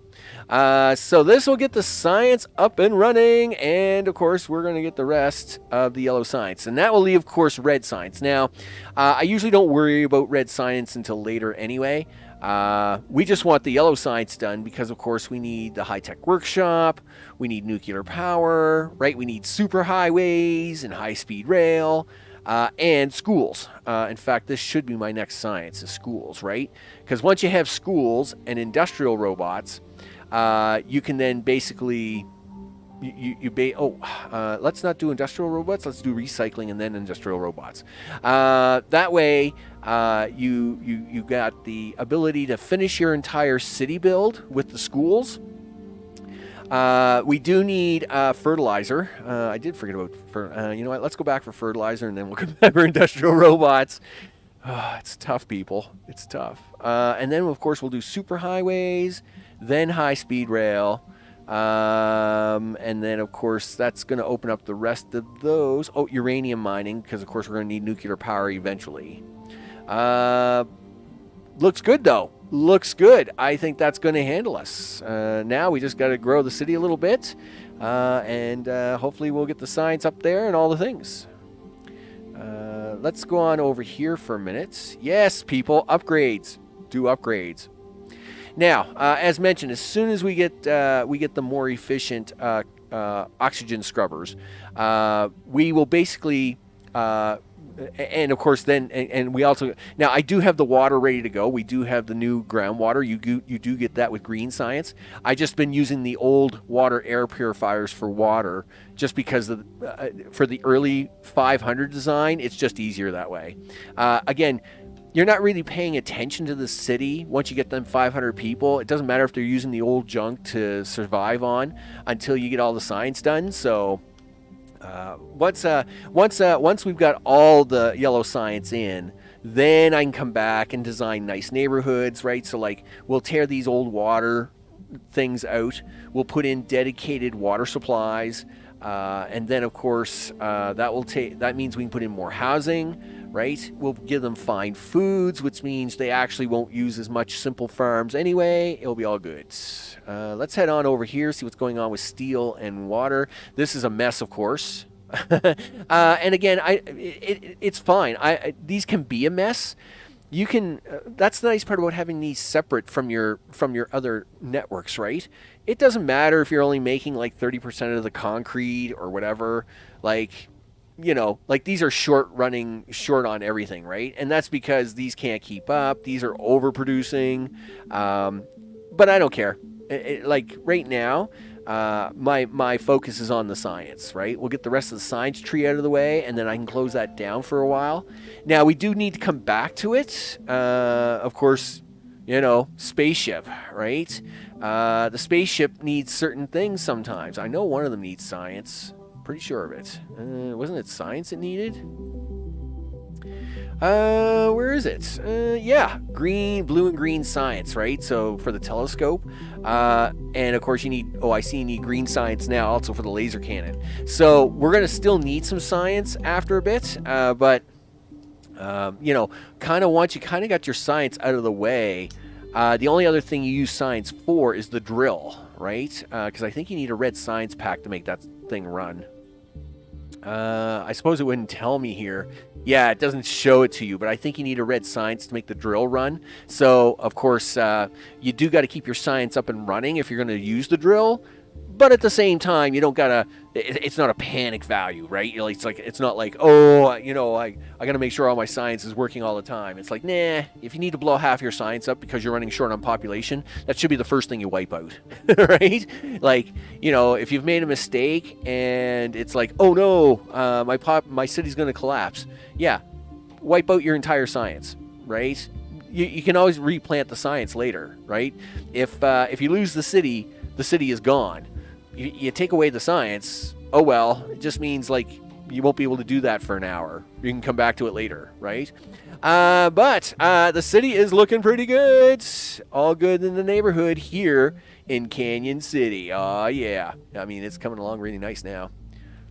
So this will get the science up and running, and of course we're going to get the rest of the yellow science, and that will leave, of course, red science. Now, I usually don't worry about red science until later anyway. We just want the yellow science done because, of course, we need the high-tech workshop, we need nuclear power, right? We need superhighways and high-speed rail. And schools. In fact, this should be my next science, is schools, right? Because once you have schools and industrial robots, you can then basically, let's not do industrial robots. Let's do recycling and then industrial robots. That way, you got the ability to finish your entire city build with the schools. We do need fertilizer. I did forget about you know what? Let's go back for fertilizer, and then we'll come back for industrial robots. It's tough, people. It's tough. And then, of course, we'll do superhighways, then high-speed rail. And then, of course, that's going to open up the rest of those. Oh, uranium mining, because, of course, we're going to need nuclear power eventually. Looks good, though. Looks good. I think that's going to handle us. Now we just got to grow the city a little bit, and hopefully we'll get the science up there and all the things. Let's go on over here for a minute. Yes, people, upgrades. Do upgrades. Now, as mentioned, as soon as we get the more efficient oxygen scrubbers, we will basically. And of course, then, and we also, now I do have the water ready to go. We do have the new groundwater. You do get that with green science. I just been using the old water air purifiers for water, just because for the early 500 design, it's just easier that way. Again, you're not really paying attention to the city once you get them 500 people. It doesn't matter if they're using the old junk to survive on until you get all the science done. So. Once we've got all the yellow science in, then I can come back and design nice neighborhoods, right? So like we'll tear these old water things out, we'll put in dedicated water supplies, and then of course that means we can put in more housing, right? We'll give them fine foods, which means they actually won't use as much simple farms anyway. It'll be all good. Let's head on over here, see what's going on with steel and water. This is a mess, of course. And again, it's fine. These can be a mess. You can. That's the nice part about having these separate from your other networks, right? It doesn't matter if you're only making like 30% of the concrete or whatever. Like, you know, like these are short on everything, right? And that's because these can't keep up. These are overproducing. But I don't care. Like right now, my focus is on the science, right? We'll get the rest of the science tree out of the way, and then I can close that down for a while. Now, we do need to come back to it. Of course, you know, spaceship, right? The spaceship needs certain things sometimes. I know one of them needs science. Pretty sure of it. Wasn't it science it needed? Where is it? Yeah, blue and green science, right? So for the telescope, and of course you need, you need green science now also for the laser cannon. So we're going to still need some science after a bit, but, you know, kind of once you kind of got your science out of the way, the only other thing you use science for is the drill, right? Because I think you need a red science pack to make that thing run. I suppose it wouldn't tell me here. Yeah, it doesn't show it to you, but I think you need a red science to make the drill run. So, of course, you do got to keep your science up and running if you're going to use the drill. But at the same time, you don't gotta. It's not a panic value, right? It's not like, oh, you know, I gotta make sure all my science is working all the time. It's like, nah. If you need to blow half your science up because you're running short on population, that should be the first thing you wipe out, right? Like, you know, if you've made a mistake and it's like, oh no, my city's gonna collapse. Yeah, wipe out your entire science, right? You can always replant the science later, right? If you lose the city is gone. you take away the science, oh well, it just means like you won't be able to do that for an hour. You can come back to it later, right? But the city is looking pretty good. All good in the neighborhood here in Canyon City. Oh, yeah. I mean, it's coming along really nice now.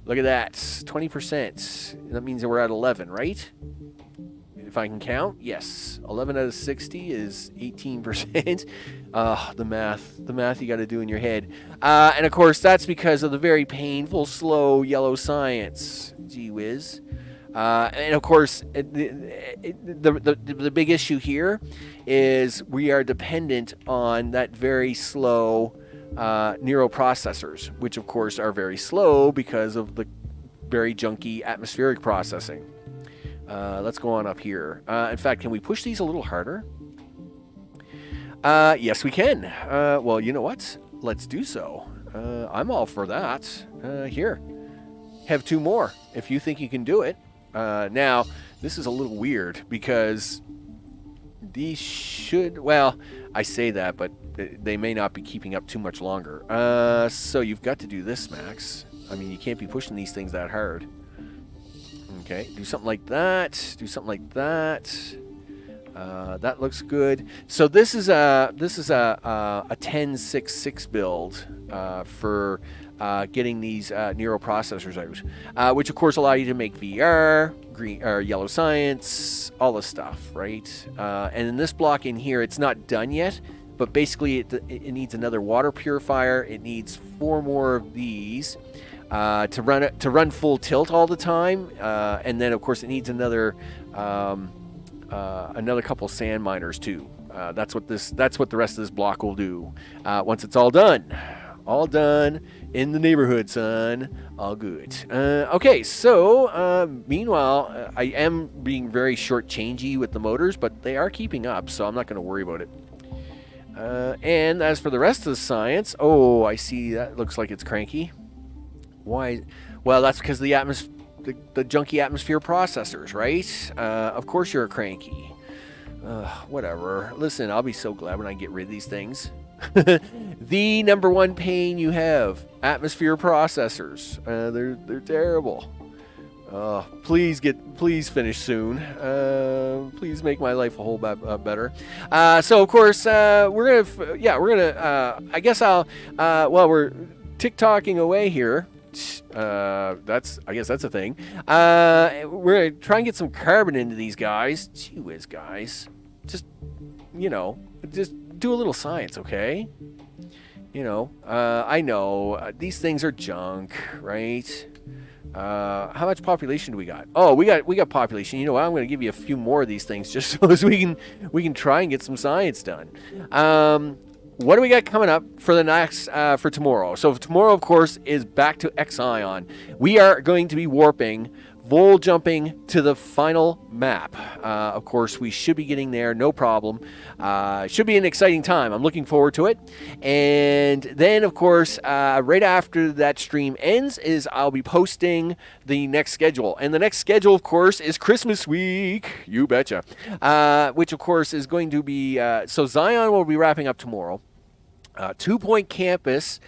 Look at that. 20%. That means that we're at 11, right? If I can count, yes. 11 out of 60 is 18%. The math you got to do in your head. And of course, that's because of the very painful, slow yellow science. Gee whiz. And of course, the big issue here is we are dependent on that very slow neuroprocessors, which of course are very slow because of the very junky atmospheric processing. Let's go on up here. In fact, can we push these a little harder? Yes, we can. Well, you know what? Let's do so. I'm all for that. Here. Have 2 more if you think you can do it. Now, this is a little weird because these should... Well, I say that, but they may not be keeping up too much longer. So you've got to do this, Max. I mean, you can't be pushing these things that hard. Okay, do something like that. Do something like that. That looks good. So this is a 10.6.6 build for getting these neuroprocessors out, which of course allow you to make VR, green or yellow science, all this stuff, right? And in this block in here, it's not done yet, but basically it needs another water purifier. It needs 4 more of these. To run full tilt all the time, and then of course it needs another couple sand miners too. That's what the rest of this block will do once it's all done. All done in the neighborhood, son. All good. Okay, so meanwhile, I am being very short-changey with the motors, but they are keeping up, so I'm not going to worry about it. And as for the rest of the science, oh, I see that looks like it's cranky. Why? Well, that's because the junky atmosphere processors, right? Of course you're cranky. Whatever. Listen, I'll be so glad when I get rid of these things. The number one pain you have, atmosphere processors. They're terrible. Please finish soon. Please make my life a whole better. So of course we're gonna I guess I'll we're TikToking away here. I guess that's a thing. We're gonna try and get some carbon into these guys. Gee whiz, guys. Just do a little science, okay? I know these things are junk, right? How much population do we got? Oh, we got population. You know what? I'm going to give you a few more of these things just so as we can try and get some science done. What do we got coming up for the next for tomorrow? So tomorrow, of course, is back to Exion. We are going to be warping, vol jumping to the final map. Of course, we should be getting there, no problem. Should be an exciting time. I'm looking forward to it. And then, of course, right after that stream ends, I'll be posting the next schedule. And the next schedule, of course, is Christmas week. You betcha. Which, of course, is going to be so Zion will be wrapping up tomorrow. 2 Point Campus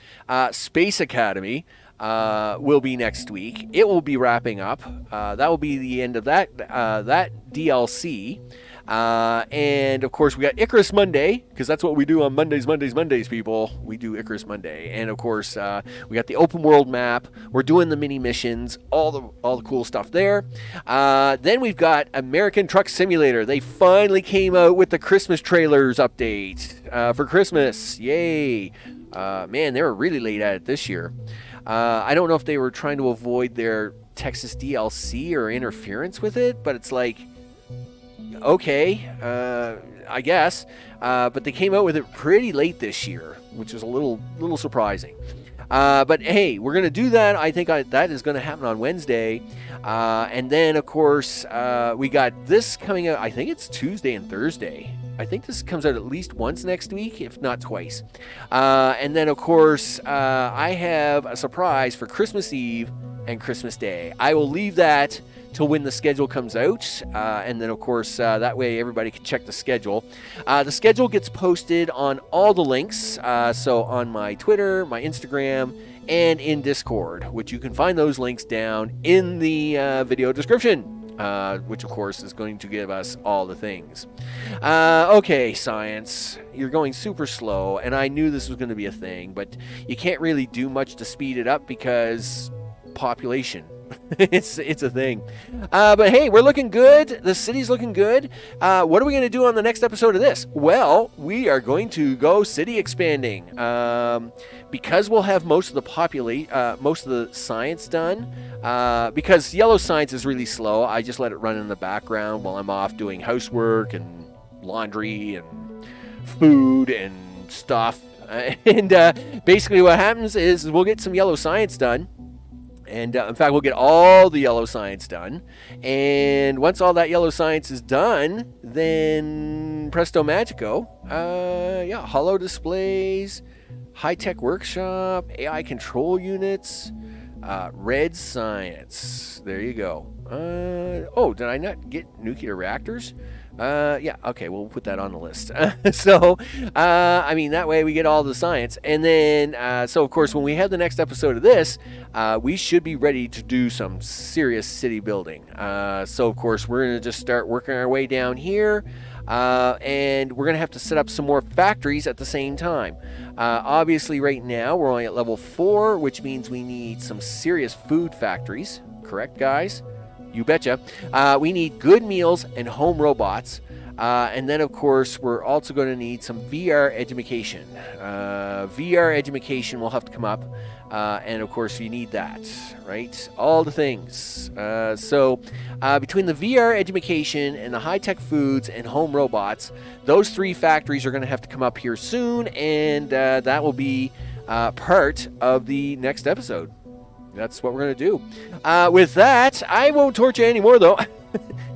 Space Academy will be next week. It will be wrapping up. That will be the end of that DLC. And of course, we got Icarus Monday, because that's what we do on Mondays, people. We do Icarus Monday. And of course, we got the open world map. We're doing the mini missions, all the cool stuff there. Then we've got American Truck Simulator. They finally came out with the Christmas trailers update for Christmas. Yay. Man, they were really late at it this year. I don't know if they were trying to avoid their Texas DLC or interference with it, but it's like, okay, I guess. But they came out with it pretty late this year, which is a little surprising. But hey, we're going to do that. I think that is going to happen on Wednesday. And then, of course, we got this coming out. I think it's Tuesday and Thursday. I think this comes out at least once next week, if not twice. And then, of course, I have a surprise for Christmas Eve and Christmas Day. I will leave that till when the schedule comes out. And then, of course, that way everybody can check the schedule. The schedule gets posted on all the links. So on my Twitter, my Instagram, and in Discord, which you can find those links down in the video description. Which of course is going to give us all the things. Okay, science, you're going super slow, and I knew this was going to be a thing, but you can't really do much to speed it up because population. it's a thing. But hey, we're looking good. The city's looking good. What are we going to do on the next episode of this? Well, we are going to go city expanding. Because we'll have most of the science done. Because yellow science is really slow, I just let it run in the background while I'm off doing housework and laundry and food and stuff. And basically what happens is we'll get some yellow science done. And in fact, we'll get all the yellow science done. And once all that yellow science is done, then presto magico. Holo displays, high-tech workshop, AI control units, red science. There you go. Did I not get nuclear reactors? Okay, we'll put that on the list. That way we get all the science. And then, so of course, when we have the next episode of this, we should be ready to do some serious city building. So of course, we're going to just start working our way down here. And we're going to have to set up some more factories at the same time. Obviously, right now, we're only at level 4, which means we need some serious food factories. Correct, guys? You betcha. We need good meals and home robots. And then, of course, we're also going to need some VR education. VR education will have to come up. And, of course, you need that, right? All the things. So between the VR education and the high-tech foods and home robots, those 3 factories are going to have to come up here soon. And that will be part of the next episode. That's what we're going to do. With that, I won't torture you anymore, though.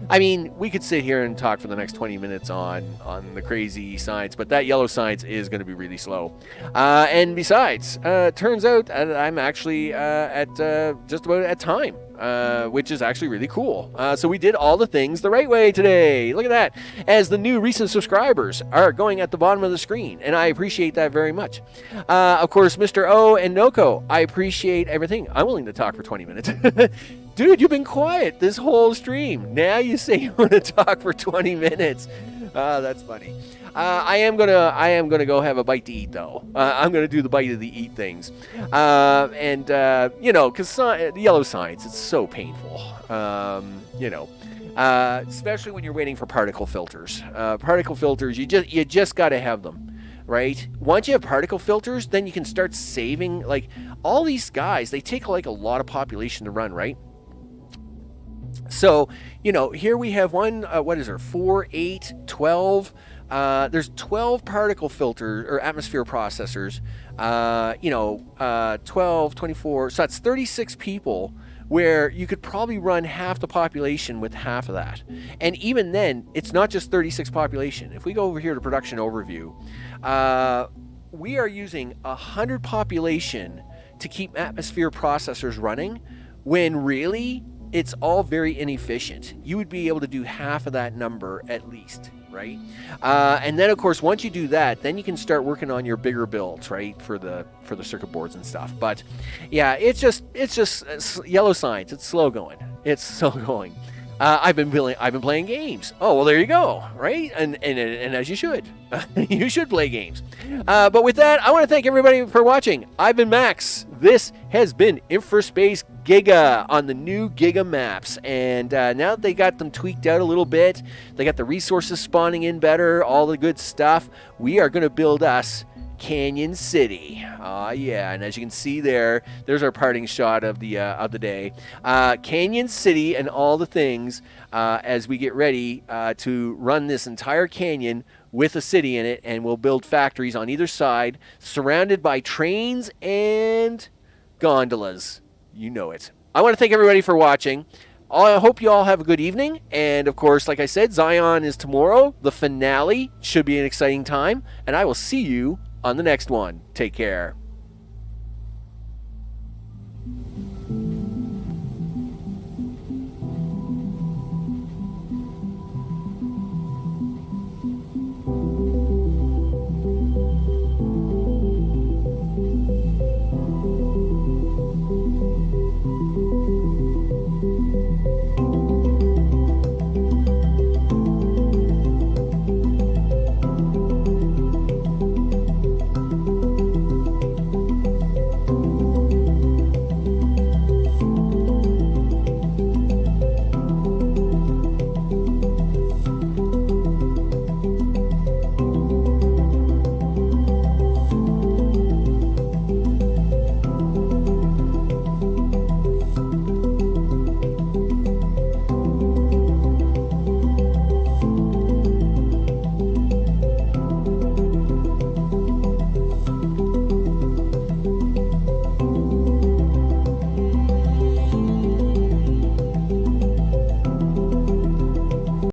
I mean, we could sit here and talk for the next 20 minutes on the crazy science, but that yellow science is going to be really slow. And besides, turns out I'm actually just about at time, which is actually really cool. So we did all the things the right way today. Look at that. As the new recent subscribers are going at the bottom of the screen, and I appreciate that very much. Of course, Mr. O and Noko, I appreciate everything. I'm willing to talk for 20 minutes. Dude, you've been quiet this whole stream. Now you say you want to talk for 20 minutes. That's funny. I am gonna go have a bite to eat though. I'm gonna do the bite of the eat things, because the yellow science, it's so painful. Especially when you're waiting for particle filters. Particle filters, you just gotta have them. Right? Once you have particle filters, then you can start saving. Like all these guys, they take like a lot of population to run, right? So, here we have one, 4, 8, 12. There's 12 particle filters or atmosphere processors, 12, 24. So that's 36 people where you could probably run half the population with half of that. And even then, it's not just 36 population. If we go over here to production overview, we are using 100 population to keep atmosphere processors running when really it's all very inefficient. You would be able to do half of that number at least, right? And then of course, once you do that, then you can start working on your bigger builds, right? For the circuit boards and stuff. But yeah, it's just yellow science. It's slow going. It's slow going. I've been playing games. Oh, well, there you go, right? And as you should. You should play games. But with that, I want to thank everybody for watching. I've been Max. This has been InfraSpace GIGA on the new GIGA maps. And now that they got them tweaked out a little bit, they got the resources spawning in better, all the good stuff, we are going to build us Canyon City. Yeah, and as you can see there's our parting shot of the day. Canyon City and all the things as we get ready to run this entire canyon with a city in it, and we'll build factories on either side, surrounded by trains and gondolas. You know it. I want to thank everybody for watching. I hope you all have a good evening. And of course, like I said, Zion is tomorrow. The finale should be an exciting time. And I will see you on the next one. Take care.